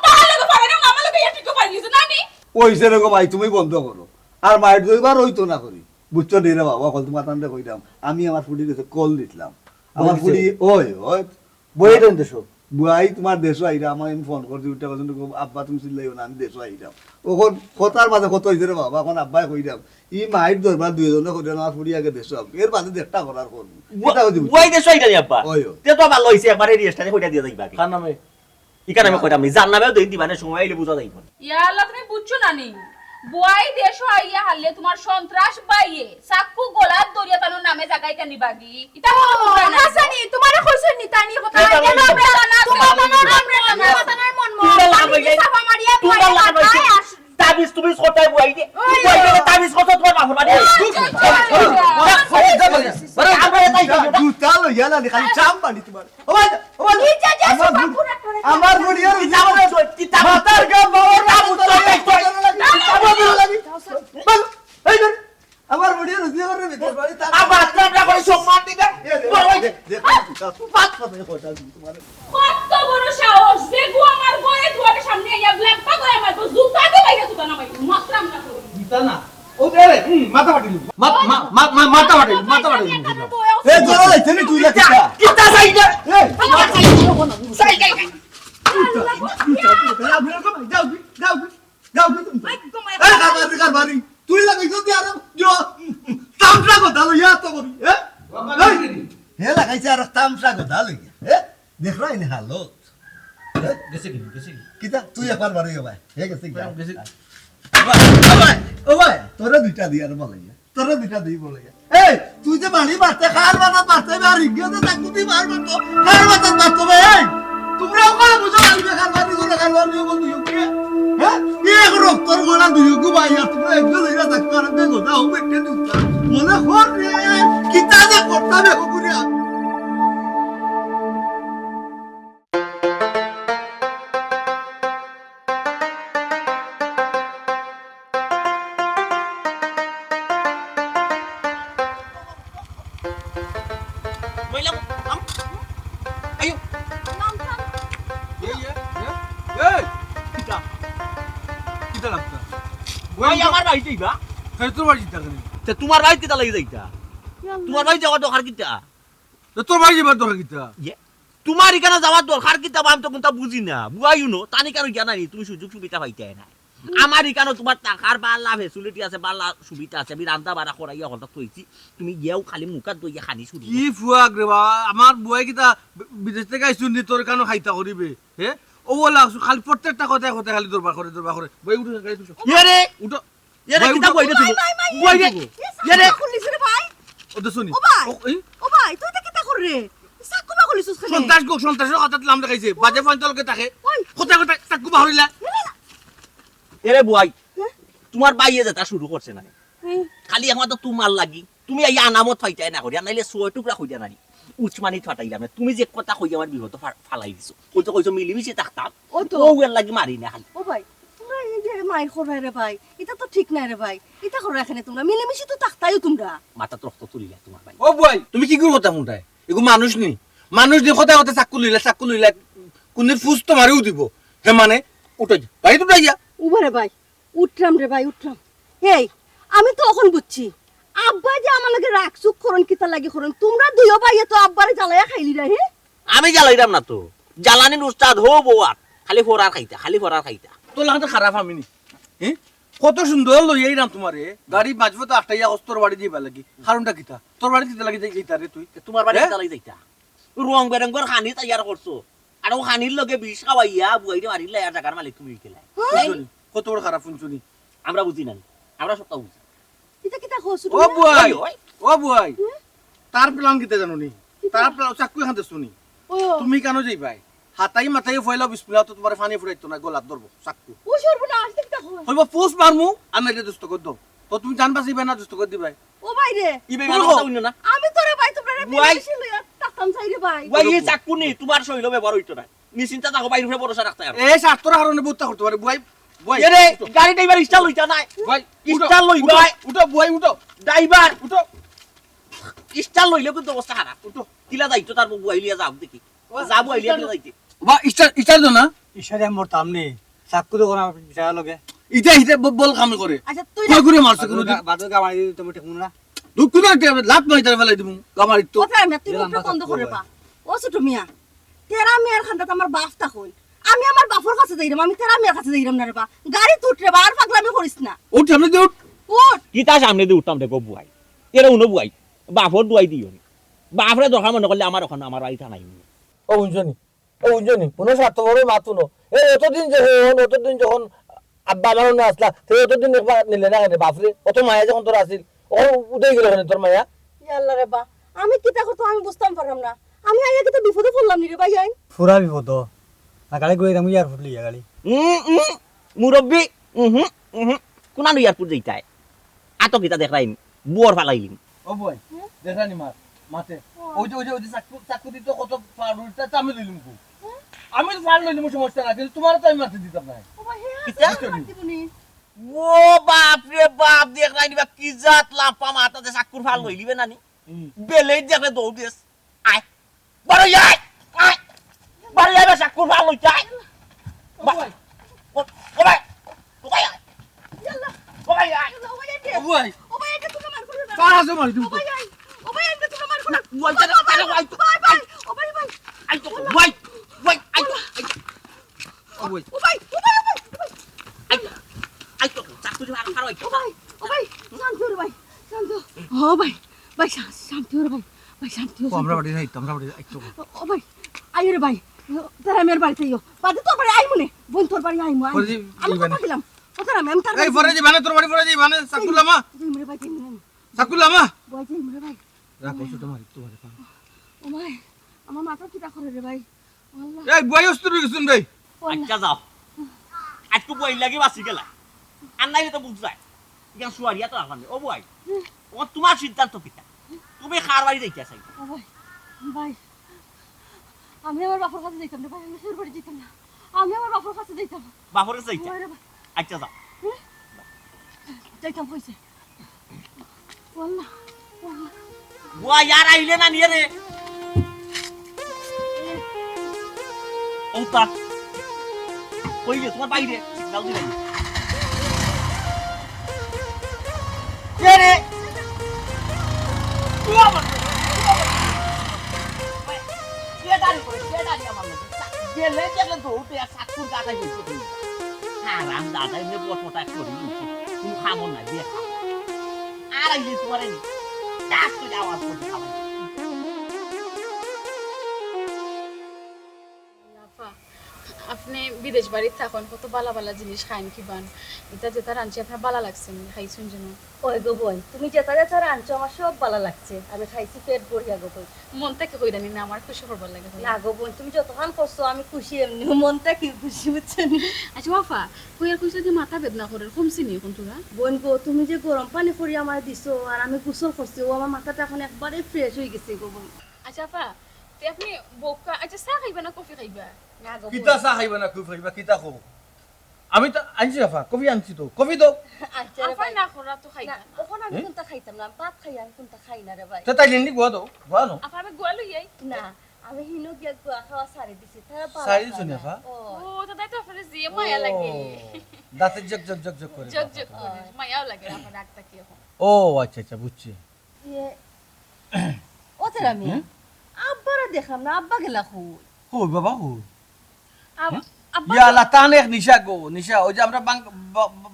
তাহলে তো পারে না মামা লোকে এটিকে পাই দিছ না নি। ওই সেরকম ভাই তুমি বন্ধ করো আর মায়ের দুইবার হইতো না করি বুঝছো নি রে বাবা কল তোমার তান্ডে কইলাম আমি আমার ফুড়ি কাছে কল দিছিলাম আমার ফুড়ি ওই ওই বই দেন দেশো বুয়াই তোমার দেশও আইরা আমার আমি ফোন করছি উঠে কথা আব্বা তুমি চিল্লাইও না আমি দেশও আইরাম ওখন কথার মাঝে কত হয়েছে রে বাবা এখন আব্বাই কইরাম ই মায়ের দরবার দুইজনে কইরাম আমার ফুড়ি আগে দেশও এর বাদে দেখটা করার করবো ওই দেশ হইতা নি আব্বা ওই তে তো ভালো হইছে একবার এই রেস্টারে কইটা দিয়া যাইবা খান নামে ইকানে আমি কইতাম নি জান নামেও দেই দিবানে সময় আইলে বুঝা যাইব ইয়া আল্লাহ তুমি বুঝছো না নি, বুয়াই দেশো আইয়া হারলে তোমার সন্ত্রাস বাইয়ে চাক্কু গোলাপ দরিয়া তানোর নামে জায়গায় কেন বাগি এটা কোনো বুঝা না হাসানি তোমারে কইছেন নি তানি কথা এটা আইয়া বলছি। আমরা না তোমার মনের আমরা না কথার মন মন তোমরা লাগাই যাই সাফা মারিয়া তোমরা লাগাই যাই তাবিজ তুমি কোথায় বুয়াই দে বুয়াই দে তাবিজ কত তোমার বাপর বাড়ি আমরা তাই করি জুতা লইয়া না খালি চাম বানি তোমার ওই আমার বুড়ি আর মাতার গা বাবার আমার বুড়ি আর উদ্যোগ করে ভিতর বাড়ি তার আবার আপনারা করে সম্মান দিবেন কত বড় সাহস যে গো আমার বয়ে দুয়ারে সামনে আইয়া ব্ল্যাকটা করে আমার জুতা দে বাইরে জুতা না বাইরে মাত্রাম না করো দিতা না ও দে রে মাথা ফাটিল মাথা ফাটিল এ তোরা লাইছে নি তুই লাগা কিতা চাই না চাই যাই তুই লাগাইছ আর তামসা কথা লইয়া তো করি হে লাগাইছে আর তামসা কথা লইয়া দেখ রাই নি হালত গেছে কি কিতা তুই একবার বাড়ি ভাই হে গেছে গেছে ও ভাই তোরা দুইটা দি আর বলাইয়া তোরা দুইটা দি বলাইয়া এই তুই যে বাড়ি মারতে খার বানাত মারতে আর ইজ্ঞতে থাকবি তুই মার মারতো খার বানাত মারতো ভাই তোমরা ওখানে বুঝো আলবে খার বানি করে খার বানি বন্ধু কি হ্যাঁ এক রক্তর গোলা দুই গু ভাই আর তোমরা একজন লইরা থাকতো আর বে গোদা ও বেটে দুটা মনে হর রে কিতা যে করতে হবে কুকুরিয়া মইলাম আয়ো এই কিতা কিতা লাগতা ওই আমার বাড়ি যাইবা খাই তোর বাড়ি দিতা কেন তে তোমার বাড়ি কিতা লাগি যাইতা তোমার বাড়ি যাওয়া দরকার কিতা তোর বাড়ি যাবার দরকার কিতা তোমার এখানে যাওয়ার দরকার কিতা আমি তো কোনটা বুঝি না বুয়াইও নো তানি কেন জ্ঞান নাই তুমি সুযোগ সুবিধা পাইতে না আমার এখানে তোমার টাকার বালা ফেসিলিটি আছে, বালা সুবিধা আছে, আমি রান্না বাড়া করাইয়া হঠাৎ থইছি, তুমি গিয়েও খালি মুখাত দইয়া খানি শুরু কি ফুয়াক রে বা আমার বুয়াই কিতা বিদেশ থেকে আইছু নি তোর কানো খাইতা করিবে হে ও বলা খালি প্রত্যেকটা কথায় কথায় খালি দরবার করে বই উঠো গাড়ি উঠো ইয়ে উঠো রে কিতা কইরে তুমি বই রে ইয়ে রে খুলিস রে ভাই ও তো শুনি ও ভাই তুই তো কিতা কর রে সাকুবা খুলিস খালি সন্ত্রাসের কথা নাম দেখাইছে বাজে ফান্তলকে তাকে কথা চাকু বাহরিলা এরে বুয়াই তোমার বাইয়ে যেটা শুরু করছে না খালি আমার তো তোমার লাগি তুমি এই আনামত ফাইতাই না করিয়া নাইলে ছয় টুকরা হইয়া নানি উচমানি ফাটাইলাম না তুমি যে কথা কই আমার বিহত ফালাই দিছো ওই তো কইছো মিলিমিশে থাকতাম ও এর লাগি মারি না খালি ও ভাই তোমরা এই যে মাইর খরাই রে ভাই এটা তো ঠিক নাই রে ভাই এটা করে এখানে তোমরা মিলেমিশে তো থাকতাইও তোমরা মাথা রক্ত তুলিলা তোমার ভাই ও বুয়াই তুমি কি করব কথা মুটায় এগো মানুষ নি কথা কথা চাকু লইলা কোনের ফুস তো মারিও দিব হে মানে উঠে যা ভাই তো যাইয়া উবারে ভাই উঠলাম রে ভাই উঠলাম এই আমি তো এখন বুঝছি আব্বা যে আমার লাগে রাখছুক করন কিতা লাগে করন তোমরা দুইও ভাইয়ে তো আব্বারে জ্বালায়া খাইলি রে হে আমি জ্বালাইলাম না তো জ্বালানির উস্তাদ হো বউয়ার খালি ফোরার খাইতা তোর লাগাতে খারাপ আমি নি হ্যাঁ কত সুন্দর লইয়াই রাম তোমারে গাড়ি বাজবো তো আটটাইয়া তোর বাড়ি যাইবা লাগি কারণটা কিতা তোর বাড়ি কিতা লাগি যাইতা রে তুই তোমার বাড়ি জ্বালাই যাইতা রং বেরঙ্গর খানি তৈয়ার করছো আর ও খানির লগে বিষ খাওয়াইয়া বুয়াইরে মারিলে আর টাকার মালিক তুমি কেলাই কত বড় খারাপ শুনছুনি আমরা বুঝি না আমরা সব বুঝি এটা কিতা হসু ও বুয়াই তার প্ল্যান কিতা জানো নি তার প্ল্যান চাকু খাতে শুনি তুমি কেন যাইবাই হাতাই মাথাই ফয়লা বিসমিল্লাহ তো তোমার ফানি ফুরাইতো না গলাত ধরবো চাকু ও সর্বনাশ দেখতা হয় হইব পোস্ট মারমু আর নাইলে দুষ্ট কর দাও তো তুমি জান বাসিবা না দুষ্ট কর দিবাই ও ভাই রে ইবে মেলা কথা হইনো না আমি তোরে ভাই তোমরা রে বুয়াই। মিলেমিশে লইয়া থাকতাম চাই রে ভাই ওই এই চাকু নি তোমার শৈল ব্যবহার হইতো না নিশ্চিন্তা থাকো বাইরে উপরে ভরসা রাখতে আর এই স্বার্থর হারণে বুঝতে করতে পারে বুয়াই বুয়াই এরে গাড়ি ড্রাইভার স্টার লইতা নাই বুয়াই স্টার লইবা উঠো বুয়াই উঠো ড্রাইভার উঠো স্টার লইলে কিন্তু অবস্থা খারাপ উঠো কিলা দায়িত্ব তার বুয়াই লিয়া যাও দেখি যাবো আইলিয়া কিলা দায়িত্ব বা স্টার দো না ইশারে মোর তামনে চাকু তো কোনা জায়গা লগে ইটা বল কাম করে আচ্ছা তুই কই করে মারছ কোন বাদর গামারি তুমি ঠিক না দুঃখ না লাত মারি তার ফেলাই দিমু গামারি তো কথা আমি তুই মুখটা বন্ধ করে বা ও ছোট মিয়া তেরা মিয়ার খান্দাত আমার বাপটা হই আমি আমার বাপর কাছে যাইরাম আমি তেরা মিয়ার কাছে যাইরাম না রে বা গাড়ি তুটরে বা আর পাগলামি করিস না উঠ সামনে দে উঠ উঠ কিতা সামনে দিয়ে উঠতাম দেখো বুয়াই এরা উনো বুয়াই বাপর দুয়াই দিও বাপরে দরকার মনে করলে আমার ওখানে আমার বাড়িটা নাই ও উঞ্জনি কোন স্বার্থ বড় মাতুনো এই অতদিন যখন আব্বা আমার না আসলা তো অতদিন নিলে না কেন বাপরে অত মায়া যখন তোর আসিল ও উঠে গেল কেন তোর মায়া আল্লাহ রে বা আমি কিতা কথা আমি বুঝতাম পারলাম না আমি আইয়া কিতা বিপদে পড়লাম নি রে ভাই আই ফুরা বিপদ না গাড়ি গই আমি ইয়ার ফুটলি গাড়ি মুরব্বী কোনা ইয়ারপুর যাইতাই আতো কিতা দেখাইম বুয়ার ফালাইলিম ও বয় দেখানি মার মাতে ওই যে চাকু দিত কত ফাড়ুটা আমি দিলুম কো আমি তো ফাড় লইলাম সমস্যা না কিন্তু তোমার তো আমি মারতে দিতাম না ও ভাই কিতা? দিবনি ও বাপ রে বাপ দেখাই নিবা কি জাত লাপা মাথাতে চাকুর ফাল লইলিবে নানি বেলে দেখলে দৌড় দিস আয় বড় আয় আয় বড় আয় চাকুর ফাল লইতে আয় ও বয় ও ভাই আয় ইয়াল্লা ও ভাই আয় ও ভাই আই ও বয় ও ভাই এটা তুমি মার করে কার আছে মারি তুমি ও ভাই আই ও ভাই এটা তুমি মার করে ওই তারে তারে ওই ভাই ভাই ও ভাই ভাই আই তো ওই আই ও বয় ও ভাই ও ভাই আই তো চাকুর ফাল ফাল ওই ও ভাই শান্ত রে ভাই শান্ত ও ভাই ভাই শান্ত রে ভাই ভাই শান্ত ও আমরা বাড়ি যাইতাম আমরা বাড়ি আইতো ও ভাই আই রে ভাই তারা মের বাড়িতে ইয়ো বাদে তোর বাড়ি আই মনে বোন তোর বাড়ি আই মু আমি কথা দিলাম কথা আমি তার এই ফরে যাবানে তোর বাড়ি ফরে যাবানে চাকুলামা মেরে ভাই কেন চাকুলামা বই যাই মেরে ভাই রাখো ছোট মারি তো বাড়ি পান ও ভাই আমার মাথা কি করে রে ভাই আল্লাহ এই বয় অস্ত্র গেছুন ভাই আচ্ছা যাও আজকে বই লাগি বাসি গেলা আর নাই তো বুঝাই ইয়া সুয়ারিয়া তো আগামী ও বই ও তোমার সিদ্ধান্ত কিটা তুমি খার বাড়ি যাইতে চাই ও ভাই ভাই আমি আমার বাপর কাছে যাইতাম রে ভাই আমি তোর বাড়ি যাইতাম না আমি আমার বাপর কাছে যাইতাম বাপরে যাইতে ওরে ভাই আচ্ছা যাও যাইতাম কইছে আল্লাহ বুয়া यार আইলে না নিয়ে রে ওটা কইলে তোমার বাইরে সিগন্যাল দিলাই কে রে তুই আমার কে দাঁড়ি আমার গেলে দেখলে তো উঠে আর সাতপুর গাটাই হইছে তুই হ্যাঁ রাম দাদাই এমনি বটমটা করি তুমি খামো না দিয়ে খাও আর আইলে তোমার ডাক করে আওয়াজ করতে খাবো আপনি বিদেশ বাড়িতে থাকুন কত বালা বালা জিনিস খাইন কি বান এটা যেটা রাঁধছি আপনার বালা লাগছে খাইছুন যেন ওই গো বোন তুমি যেটা যেটা রাঁধছো আমার সব ভালো লাগছে আমি খাইছি পেট ভরিয়া গো বোন মন থেকে কই জানি না আমার খুশি করবার লাগে না গো বোন তুমি যতক্ষণ করছো আমি খুশি এমনি মনটা কি খুশি বুঝছেন আচ্ছা বাফা কইয়ার কইছে যে মাথা বেদনা করে কমছে নি এখন তোরা বোন গো তুমি যে গরম পানি করে আমার দিছো আর আমি গোসল করছি ও আমার মাথাটা এখন একবারে ফ্রেশ হয়ে গেছে গো বোন আচ্ছা আপা তে আপনি বোকা আচ্ছা চা খাইবা না কফি খাইবা না গো কিতা চা খাইবা না কফি খাইবা কিতা খাবো আমি তো আনছি আফা কফি আনছি তো কফি দাও আচ্ছা রে আপা ভাই না করা তো খাইবা না ওখান আমি কোনটা খাইতাম না ভাত খাই আমি কোনটা খাই না রে ভাই তো তাই লিন্দি গোয়া দাও গোয়া নো আপা আমি গোয়া লই যাই না আমি হিনো গিয়া গুয়া খাওয়া সারি দিছি তারা পাওয়া সারি দিছো নি আপা? ও ও তো তাই তো আপনার যে মায়া লাগে দাঁতে জগ জগ জগ জগ করে জগ জগ করে মায়াও লাগে আপনার ডাকটা কি এখন ও আচ্ছা আচ্ছা বুঝছি ইয়ে ও তেরা মিয়া আব্বারা দেখাম না আব্বা গেলা খুব ও বাবা ও আব্বা ইয়া আল্লাহ তান এক নিশা গো নিশা ওই যে আমরা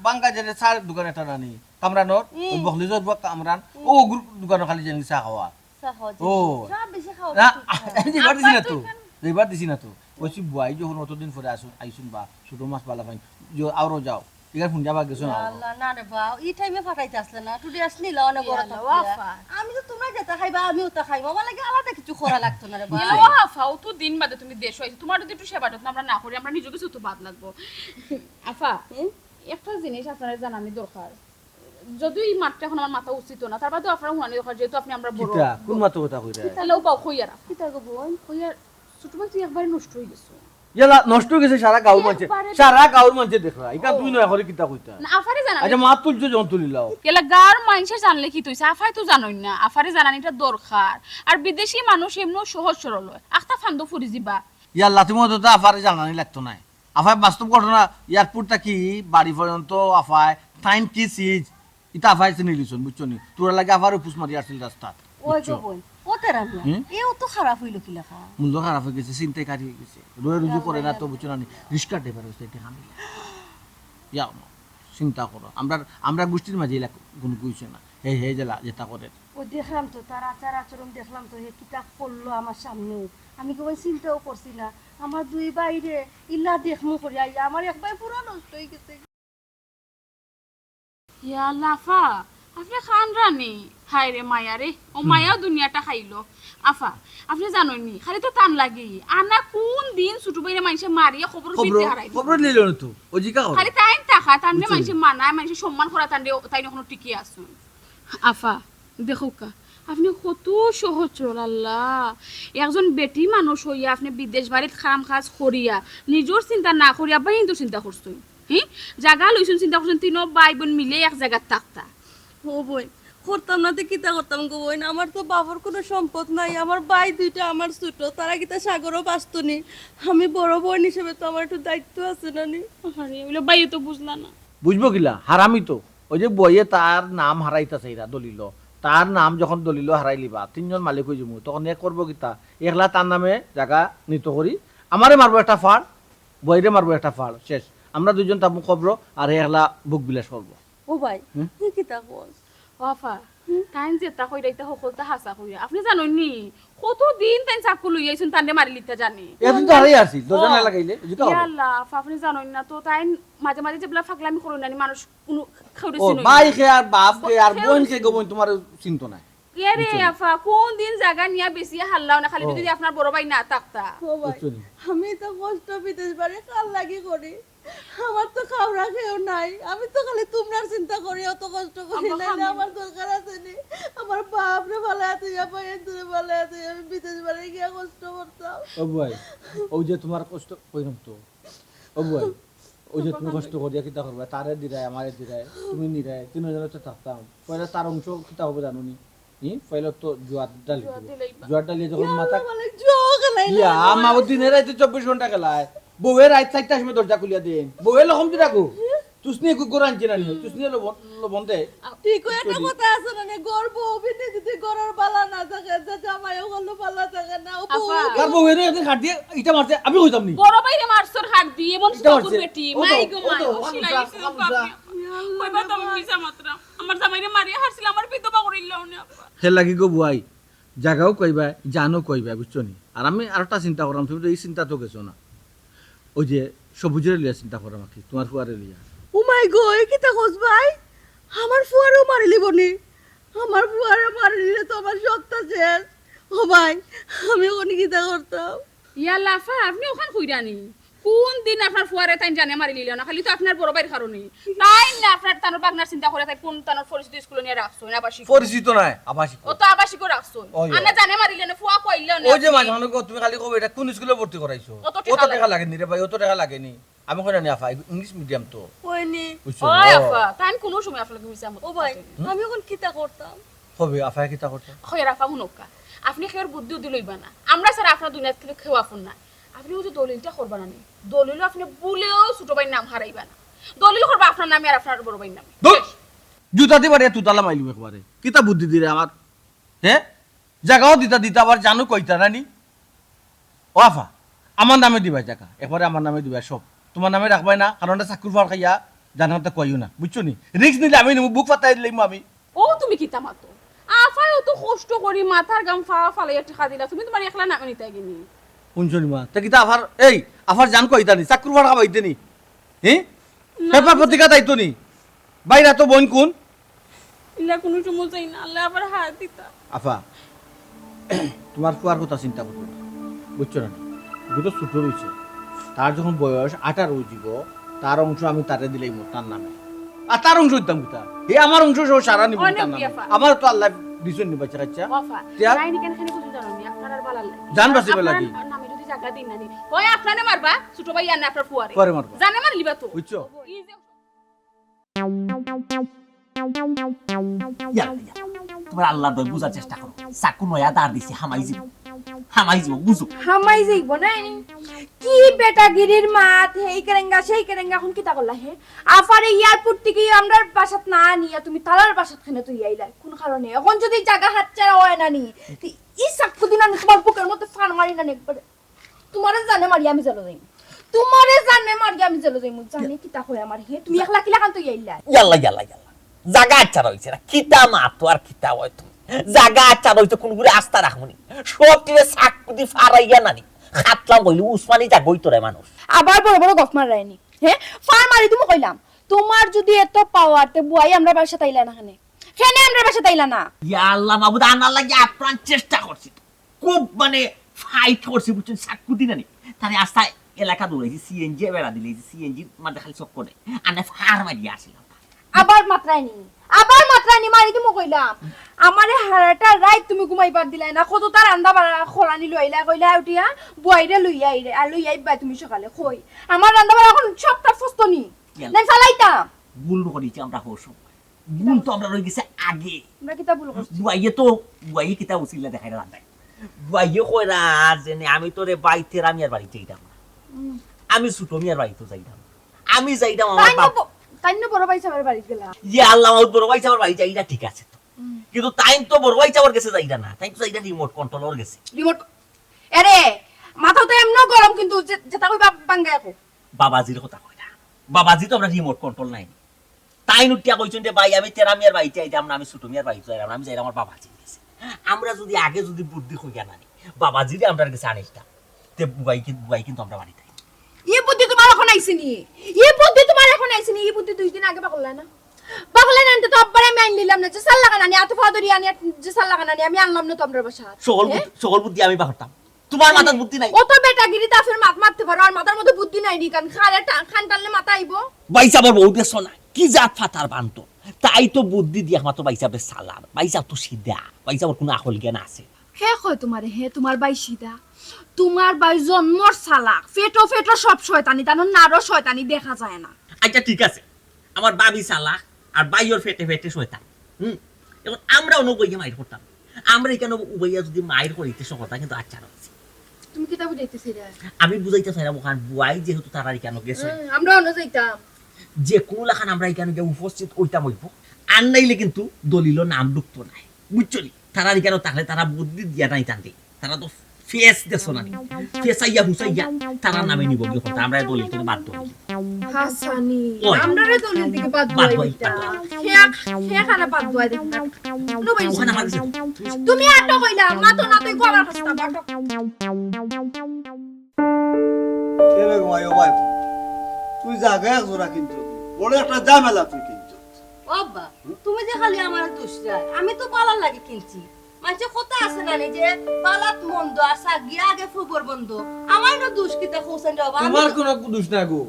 বাঙ্গা যে চার দোকানে একটা রানি কামরানোর ওই বখলিজর কামরান ও দোকানে খালি যে নিশা খাওয়া সহজ ও সব বেশি খাওয়া না এবার দিছি না তো এবার দিছি না তো বলছি বুয়াই যখন অতদিন পরে আইসুন বা ছোট মাছ পালা পাই আরো যাও এখানে ফোন যাবা গেছো না আল্লাহ না রে বাবা এই টাইমে ফাটাইতে আসলে না টুডি আসলি লাওনে বড় আল্লাহ, থাকবা ওয়াফা। আমি তো তোমরা যেটা খাইবা আমিও তা খাইবা আমার লাগে আলাদা কিছু করা লাগতো না রে বাবা এলো আফা ও তো দিন বাদে তুমি দেশ হইছে তোমার যদি একটু সেবা যত্ন আমরা না করি আমরা নিজে কিছু তো বাদ লাগবো আফা একটা জিনিস আপনারা জানানি দরকার যদি এই মাঠটা এখন আমার মাথা উচিত না তার বাদে আপনারা হুয়ানি দরকার যেহেতু আপনি আমরা বড় কিতা কোন মাতো কথা কইরা তাহলে ও পাও কইয়ারা কি তা গো বোন কইয়ার ছোট ভাই তুই একবারে নষ্ট হয়ে গেছো ইয়ালা নষ্ট হয়ে গেছে সারা গাঁও মানছে সারা গাঁওর মানছে দেখরা ইকা তুই নয় করে কিতা কইতা না আফারে জানা আচ্ছা মা তুলছো যখন তুলিলাও কেলা গার মানুষে জানলে কি তুইছে আফাই তো জানোই না আফারে জানানিটা দরকার আর বিদেশি মানুষ এমন সহজ সরল হয় আখতা ফান্দ ফুরি দিবা ইয়াল্লা তুমি তো আফারে জানানি লাগতো না আফাই বাস্তব ঘটনা এয়ারপোর্টটা কি বাড়ি পর্যন্ত আফাই টাইম কি সিজ ইতা আফাই চিনি লিছন বুঝছো নি তোর লাগে আফার উপস মারি আসছিল রাস্তা ওই গো বোন ও তেরা মিয়া এও তো খারাপ হইলো কি লেখা মূল্য খারাপ হয়ে গেছে চিন্তায় কাটি হয়ে গেছে রয়ে রুজু করে না তো বুঝছো না রিস্কা ড্রাইভার হচ্ছে এটা খামিলা যাও না চিন্তা করো আমরা গোষ্ঠীর মাঝে কোনো কইছে না হে হে জেলা যেটা করে ও দেখলাম তো তার আচার আচরণ দেখলাম তো হে কিতা করলো আমার সামনে আমি কেবল চিন্তাও করছি না আমার দুই বাইরে ইল্লা দেখমু করি আইয়া আমার একবার পুরো নষ্ট হয়ে গেছে ইয়া লাফা আপনি খান রানী হায় রে মায়া রে ও মায়াও দুনিয়াটা খাইলো আফা আপনি জানেননি খালি তো টান লাগি আনা কোন দিন ছোট বাইরে মানুষে মারিয়া খবর দিতে হারাই খবর নিল না তো ও জিকা করে খালি তাই টাকা টানলে মানুষে মানায় মানুষে সম্মান করা টানলে তাই এখনো টিকে আসুন আফা দেখো কা আপনি কত সহজ সরল আল্লাহ একজন বেটি মানুষ হইয়া আপনি বিদেশ বাড়িত খাম কাজ করিয়া নিজের চিন্তা না করিয়া বা হিন্দুর চিন্তা করছই হি জায়গা লইছুন চিন্তা করছেন তিন ভাই বোন মিলে এক জায়গায় থাকতা ও বই করতাম না তো কিতা করতাম গো বই আমার তো বাবার কোনো সম্পদ নাই আমার ভাই দুইটা আমার ছোট তারা কিতা সাগরও বাঁচতো নি আমি বড় বোন হিসেবে তো আমার একটু দায়িত্ব আছে না নি আরে ওগুলো বাইরে তো বুঝলা না বুঝবো কিলা হারামি তো ওই যে বইয়ে তার নাম হারাইতাছে এরা দলিল তার নাম যখন দলিল হারাই লিবা তিনজন মালিক হয়ে যাবো তখন এক করবো কিতা একলা তার নামে জায়গা নিত করি আমারে মারবো একটা ফাড় বইরে মারবো একটা ফাড় শেষ আমরা দুজন তাবু কবর আর একলা বুক বিলাস করবো ও ভাই তুই কিতা বল ওয়াফা তাই যেটা কইরাইতে সকলটা হাসা কইরা আপনি জানেননি কতদিন তাই চাকু লই আইছুন তান্ডে মারি লিতে জানি এদিন তো হারাই আসি দরজা না লাগাইলে জিকা ইয়া হবে আল্লাহ আফা আপনি জানেন না তো তাই মাঝে মাঝে যেগুলা ফাগলামি করুন না মানুষ কোনো খাউরে ও চিনুই ভাই খে আর বাপ খে আর বোন খে গো বোন তোমার চিন্তা নাই কে রে আফা কোন দিন জায়গা নিয়া বেশি হাল্লাও না খালি যদি আপনার বড় ভাই না থাকতা ও ভাই বুঝছনি? আমি তো কষ্ট বিদেশ বাড়ি কাল লাগি করি আমার তো খাওয়া খেয়েও নাই আমি তো খালি তোমরা চিন্তা করি অত কষ্ট করি না আমার দরকার আছে নি আমার বাপ রে ভালো আছে ভাই দূরে ভালো আছে আমি বিদেশ বাড়ি গিয়ে কষ্ট করতাম ও ভাই ওই যে তোমার কষ্ট কইরম তো ও ভাই ওই যে তুমি কষ্ট করিয়া কিতা করবা তারে দিরাই আমারে দিরাই তুমি নিরাই তিনজনে তো থাকতাম পয়লা তার অংশ কিতা হবে জানো নি পয়লা তো জুয়ার ডালি জুয়ার ডালি যখন মাথা মানে যোগ নাই ইয়া আমা ও দিনে রাইতে 24 ঘন্টা খেলায় বউয়ের রাত 4টার সময় দরজা খুলিয়া দেন বউয়ের লখম দিরা গো তুসনি কুকুর আনছে না নিও তুসনি লবণ দে ঠিক একটা কথা আছে না গর্ব অভিনে যদি গরার বালা না থাকে যে জামাইও হলো বালা থাকে না ও বউ তার বউ এনে একদিন হাত দিয়ে ইটা মারতে আমি কইতাম নি বড় ভাইরে মারছর হাত দিয়ে এমন ইটা চকুর মারছে। বেটি ও তো, মাই গো ও মাই তো, শিলাই গামছা, দিছে গামছা। কইবা তো মিছা মাত্র আমার জামাইরে মারি হারছিল আমার বিধবা করিল না হে লাগি গো বুয়াই জায়গাও কইবা জানো কইবা বুঝছো নি আর আমি আরেকটা চিন্তা করলাম তুমি তো এই চিন্তা তো গেছো না ওই যে সবুজের লিয়া চিন্তা করো আমাকে তোমার ফুয়ারে লিয়া ও মাই গো এ কি তা কস ভাই আমার ফুয়ারও মারিলি বনি আমার ফুয়ারে মারিলে তো আমার সত্তা শেষ ও ভাই আমি ওখানে কি তা করতাম ইয়া লাফা আপনি ওখান কইরানি কোন দিন আপনার ফুয়ারে তাই জানে মারি লিল না খালি তো আপনার বড় ভাইয়ের কারণে তাই না আপনার তানোর বাগনার চিন্তা করে তাই কোন তানোর পরিচিত স্কুলে নিয়ে রাখছো না আবাসিক পরিচিত নাই আবাসিক ও তো আবাসিক রাখছো ওই, আনা জানে মারিলে না ফুয়া কইল না ওই যে মাঝে মাঝে তুমি খালি কবে এটা কোন স্কুলে ভর্তি করাইছো অত ও টাকা তো টাকা লাগেনি রে ভাই ও তো টাকা লাগেনি আমি কই না আফা ইংলিশ মিডিয়াম তো ওইনি বুঝছো ওই আফা তাই কোন সময় আপনাকে মিছা মত ও ভাই আমি এখন কি তা করতাম হবে আফা কি তা করতে খয়রা আফা হুনকা আপনি খের বুদ্ধি দিলইবা না আমরা স্যার আপনার দুনিয়া থেকে খেওয়া ফোন না আপনি ওই যে দলিলটা করবা না নি দলিল আপনি বলেও ছোট ভাইয়ের নাম হারাইবা না দলিল করবা আপনার নামে আর আপনার বড় ভাইয়ের নামে দূর জুতা দিবারে তুতালা মাইলু একবারে কিতা বুদ্ধি দিরে আমার হ্যাঁ জায়গাও দিতা আবার জানো কইতা নানি ও আফা আমার নামে দিবা জায়গা একবারে আমার নামে দিবা সব তোমার নামে রাখবাই না কারণ চাকুর ফার খাইয়া জানাতে কইও না বুঝছো নি রিস্ক নিলে আমি বুক পাতাই দিলাম আমি ও তুমি কিতা মাতো আফাই তো কষ্ট করি মাথার গাম ফালাইয়া টিকা দিলা তুমি তোমার একলা নামে নিতে গিনি শুনছো নি মা তা কিতা আফার এই আফার জান কইতা নি চাকুর ফার খাবাইতে নি হ্যাঁ পেপার পত্রিকা তাইতো নি বাইরা তো বোন কোন ইলা কোনো সময় যাই না আল্লাহ আবার হাত দিতা আফা তোমার কুয়ার কথা চিন্তা করো না বুঝছো না দুটো ছোট রয়েছে তার যখন বয়স 18 হইব তার অংশ আমি তারে দিলাই তার নামে আর তার অংশ দিতাম কিতা হে আমার অংশ সহ সারা নিব অনেক তার নামে বিয়াফা। আমার তো আল্লাহ দিছেন নি বাচ্চা কাচ্চা ওয়াফা তিয়া? নাই নি কেন খালি বুঝি জানো নি আপনার আর বালা লাগে জান বাঁচিবে লাগি। আপনার নামে যদি জায়গা দিন না নি হয় আপনারে মারবা ছোট ভাই আর না আপনার ফুয়ারে পরে মারবা। জানে মার লিবা তো বুঝছো এই যে ইয়া, ইয়া, তোমার আল্লাহ দয় বুঝার চেষ্টা করো চাকু নয়া দাঁড় দিছি হামাই যাব বুঝো হামাই যাইব না এনি কি বেটাগিরির মাত হেই কেরেঙ্গা সেই কেরেঙ্গা এখন কিতা করলা হে আফারে এয়ারপোর্ট থেকে আমরা বাসাত না নিয়া তুমি তালার বাসাত খানে তুই আইলা কোন কারণে এখন যদি জায়গা হাতছাড়া হয় না নি ই সাক্কু দিন আমি তোমার বুকের মধ্যে ফান মারি না একবারে তোমারে জানে মারি আমি চলে যাই তোমারে জানে মারি আমি চলে যাই জানে কিতা হয় আমার হে তুমি একলা কিলা কান তুই আইলা ইয়াল্লা ইয়াল্লা ইয়াল্লা জাগা আচ্ছা রইছে না কিতা মাতো আর কিতা হয় তুমি জাগা আচ্ছা রইছে কোন গুরে আস্থা রাখমনি সব দিলে চাকুদি ফারাইয়া নানি খাতলাম কইলি উসমানি যা গইতরে মানুষ আবার বড় বড় গফ মার রায়নি হ্যাঁ ফার মারি তুমি কইলাম তোমার যদি এত পাওয়ার তে বুয়াই আমরা বাসা তাইলা না খানে কেনে আমরা বাসা তাইলা না ইয়া আল্লাহ মাবুদ আনার লাগি আপ্রাণ চেষ্টা করছি খুব মানে ফাইট করছি বুঝছেন চাকুদি নানি তারে আস্থা এলাকা দৌড়াইছি সিএনজি বেড়া দিলে সিএনজি মানে খালি চক করে আনে ফার মারিয়া আসিলাম আবার মাত্রাইনি মারি তুমি কইলাম আমারে হারাটা রাইত তুমি ঘুমাইবার দিলাই না কত তার আন্দা বাড়া খোলানি লইলা কইলা উঠিয়া বুয়াইরে লইয়া আইরে আর লইয়া আইবা তুমি সকালে কই আমার রান্দা বাড়া এখন সবটা ফস্তনি নাই ফালাইতাম ভুল করেছি আমরা হোস ভুল তো আমরা রয়ে গেছে আগে আমরা কিতা ভুল করছি বুয়াইয়ে কিতা উচিলা দেখাই রান্দায় বুয়াইয়ে কইরা জেনে আমি তোরে বাই তেরা মিয়ার বাড়িতে যাইতাম না আমি ছোট মিয়ার বাড়িতে যাইতাম আমি যাইতাম আমার বাপ তাইন্য বড় ভাই সাহেবের বাড়ি গেলা ইয়া আল্লাহ আমার বড় ভাই যাওয়ার বাড়ি যাইরা ঠিক আছে তো কিন্তু টাইম তো বড় ভাই যাওয়ার গেছে যাইরা না টাইম তো যাইরা রিমোট কন্ট্রোলর গেছে রিমোট আরে মাথা তো এমন গরম কিন্তু যেটা কই বাঙ্গা রাখো বাবাজির কথা কই না বাবাজি তো আমরা রিমোট কন্ট্রোল নাই তাই নুটিয়া কইছেন যে ভাই আমি তেরা মিয়ার বাড়িতে যাইতাম না আমি ছোট মিয়ার বাড়িতে যাইতাম আমি যাইরা আমার বাবাজি গেছে আমরা যদি আগে যদি বুদ্ধি হইয়া না বাবাজিরে আমরা গেছে আনিসটা তে বুয়াই কিন্তু আমরা বাড়িতে এই বুদ্ধি তোমার এখন আইছিনি এই বুদ্ধি 2 দিন আগে পাগলা না তো আব্বার আমি আইন নিলাম না যে সাল লাগানা নি আতে ফাদরি আনি যে সাল লাগানা নি আমি আনলাম না তো আমরা বাসা সকল বুদ্ধি আমি বাহতাম তোমার মাথার বুদ্ধি নাই ও তো বেটাগিরি তা ফের মারতে পারো আর মাথার মধ্যে বুদ্ধি নাই নি কারণ খান টানলে মাথা আইবো বাইসাবের বউ দেখছো না কি জাত ফাতার বান্ত তাই তো বুদ্ধি দিয়ে আমার তো বাইসাবের সালার বাইসাব তো সিধা বাইসাবের কোনো আকল জ্ঞান আছে হে কয় তোমারে হে তোমার বাই সিধা তোমার বাই জন্মর সালাক ফেটো সব শয়তানি তানো নারো শয়তানি দেখা যায় না আচ্ছা ঠিক আছে আমার বাবি সালাক আর বাইয়ের ফেটে শয়তান এখন আমরা অনুবইয়া মাইর করতাম আমরা এখানে উবইয়া যদি মাইর করিতে সকতা কিন্তু আচ্ছা রয়েছে তুমি কিতা বুঝাইতেছি রে আমি বুঝাইতে চাইলাম ওখান বুয়াই যেহেতু তারা কেন গেছে আমরা অন্য যাইতাম যে কোনো লাখান আমরা এখানে গিয়ে উপস্থিত ওইটা হইব আর নাইলে কিন্তু দলিল নাম ঢুকতো নাই বুঝছো নি তারা এখানে থাকলে তারা বুদ্ধি দিয়া নাই টানতে তারা তো ফেস দেখছো না ফেসাইয়া হুসাইয়া তারা নামে নিব কি কথা আমরা দলিল থেকে বাদ দেব হাসানি ওই। আমরারে দলিল থেকে বাদ বাদ দুয়াই দুয়াই, বিটা হে খানা বাদ দুয়াই দেখ ওখানে আমার কাছে তুমি আটো কইলা মা তো না তুই গলার কাছে বাটো ছেলে ঘুমাইও ভাই তুই জায়গায় এক জোড়া কিনছ বড় একটা ঝামেলা তুই কিনছ বাবা তুমি যে খালি আমার দোষ দেয় আমি তো বালার লাগে কিনছি মানুষে কথা আছে না যে বালাত মন্দ আর সাগিয়া আগে ফুবর বন্ধ আমার না দোষ কিতা হোসেন বাবা তোমার কোনো দোষ না গো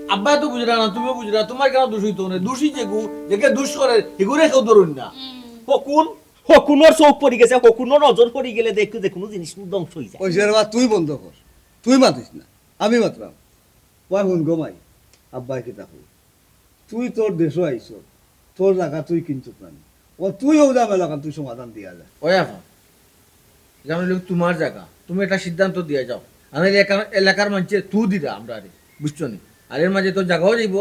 আব্বা তো বুঝরা না তুমিও বুঝরা তোমার কেন দোষ হইতো না দোষী যে গো দেখে দোষ করে এগুলো কেউ ধরুন না হকুনোর চোখ পড়ি গেছে হকুনোর নজর পড়ি গেলে দেখো যে কোনো জিনিস ধ্বংস হয়ে যায় ওই বা তুই বন্ধ কর তুই মাতিস না আমি মাতলাম ওই হুন গমাই আব্বাই কি তাকু তুই তোর দেশও আইছ তোর জায়গা তুই কিনছত না ও তুই ও ঝামেলা কান তুই সমাধান দিয়া যায় ওই আফা যেমন তোমার জায়গা তুমি একটা সিদ্ধান্ত দিয়ে যাও আমি এলাকার মানুষে তু দিরা আমরা আরে বুঝছো নি আর এর মাঝে তো জায়গাও যাইব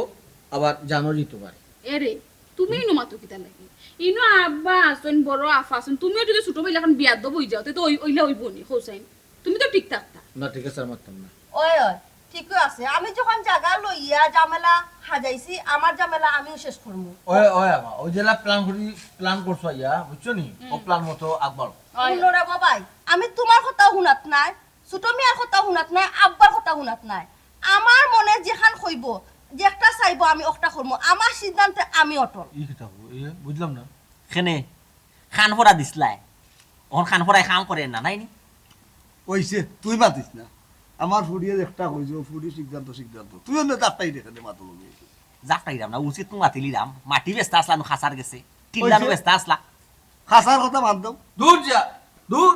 আবার জানো যেতে পারে এরে তুমি ইনো মাতো কিতা লাগি ইনো আব্বা আসুন বড় আফা আসুন তুমিও যদি ছোট বইলা এখন বিয়াদ দব হই যাও তো ওইলা হইব নি হোসেন তুমি তো ঠিক থাকতা না ঠিক আছে আর মারতাম না ওই ওই ঠিকই আছে আমি যখন জায়গা লইয়া ঝামেলা হাজাইছি আমার ঝামেলা আমিও শেষ করবো ওই ওই আফা ওই জেলা প্ল্যান করছো ইয়া বুঝছো নি ও প্ল্যান মতো আকবর শুনরা বাবাই আমি তোমার কথা শুনাত নাই ছোট মিয়ার কথা শুনাত নাই আব্বার কথা শুনাত নাই আমার মনে যেখান হইব যে একটা চাইব আমি একটা করবো আমার সিদ্ধান্তে আমি অটল ই কথা বুঝলাম না খেনে খান ফোড়া দিসলাই ওর খান ফোড়ায় কাম করে না নাইনি ওইছে তুই মাতিস না আমার ফুড়িয়ে একটা কইছো ফুড়ি সিদ্ধান্ত তুই অন্য তাপটাই দেখে দে মাতো লগে জাফটাইরাম না উচিত তুমি মাতিলিরাম মাটি বেস্তা আসলা নু খাসার গেছে টিল্লানো বেস্তা আসলা খাসার কথা বাদ দাও দূর যা দূর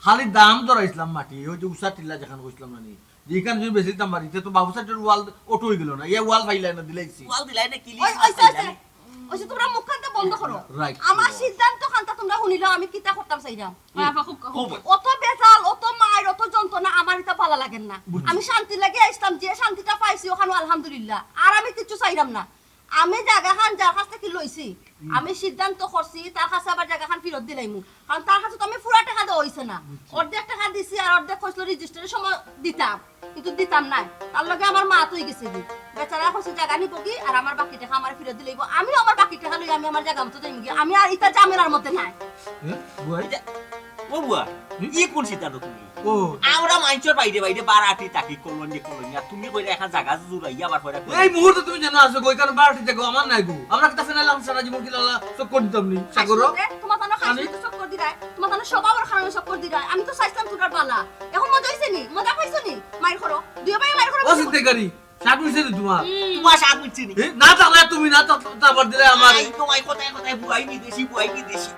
খালি দাম ধরাইছিলাম মাটি ওই যে উষা টিল্লা যেখানে কইছিলাম না নি যেখানে যদি বেশি দাম বাড়িতে তো বাবুসাটের ওয়াল অটো হয়ে গেল না ইয়া ওয়াল ফাইলাই না দিলাইছি ওয়াল দিলাই না কিলি ওইসে তোমরা মুখ খানটা বন্ধ করো Right. আমার সিদ্ধান্ত খানটা তোমরা শুনিলে আমি কিতা করতাম চাইরাম ওই আফা খুব খুব অত বেজাল অত মায়ের অত যন্ত্রণা আমার এটা ভালো লাগে না আমি শান্তি লাগে আসলাম যে শান্তিটা পাইছি ওখানে আলহামদুলিল্লাহ আর আমি কিছু চাইরাম না আমি জায়গা খান যার কাছ থেকে লইছি আমি সিদ্ধান্ত করছি তার কাছে আবার জায়গা খান ফেরত দিলাইমু কারণ তার কাছে তো আমি পুরা টাকা দেওয়া হইছে না অর্ধেক টাকা দিছি আর অর্ধেক কইছিল রেজিস্ট্রেশনের সময় দিতাম কিন্তু দিতাম নাই তার লগে আমার মা তুই গেছে কি বেচারা কইছে জায়গা নিব কি আর আমার বাকি টাকা আমার ফেরত দিলাইব আমি আমার বাকি টাকা লই আমি আমার জায়গা মতো যাইম কি আমি আর ইটা জামেলার মধ্যে নাই বুয়াই ও বুয়া ই কোন সিদ্ধান্ত তুমি ও আমরা মাইচর বাইরে বাইরে বারাটি তাকি কলোনি কলোনি আর তুমি কইরা এখন জায়গা জুরাইয়া আবার কইরা এই মুহূর্তে তুমি জানো আসো কই কারণ বাড়িতে দেখো আমার নাই গো আমরা কিতা ফেনালাম সারা জীবন কি লালা সব করে দিতাম নি সাগর তোমার তানো খাইছি তো সব করে দিরাই তোমার তানো সবার খারাপ সব করে দিরাই আমি তো চাইছিলাম তোর পালা এখন মজা হইছে নি মজা পাইছো নি মাইর করো দুই ভাই মাইর করো ও সিদ্ধে করি সাত হইছে নি তোমার তোমার সাথ বুঝছি নি না তাহলে তুমি না তারপর দিলে আমার তোমায় কোথায় কোথায় বুয়াই বিদেশি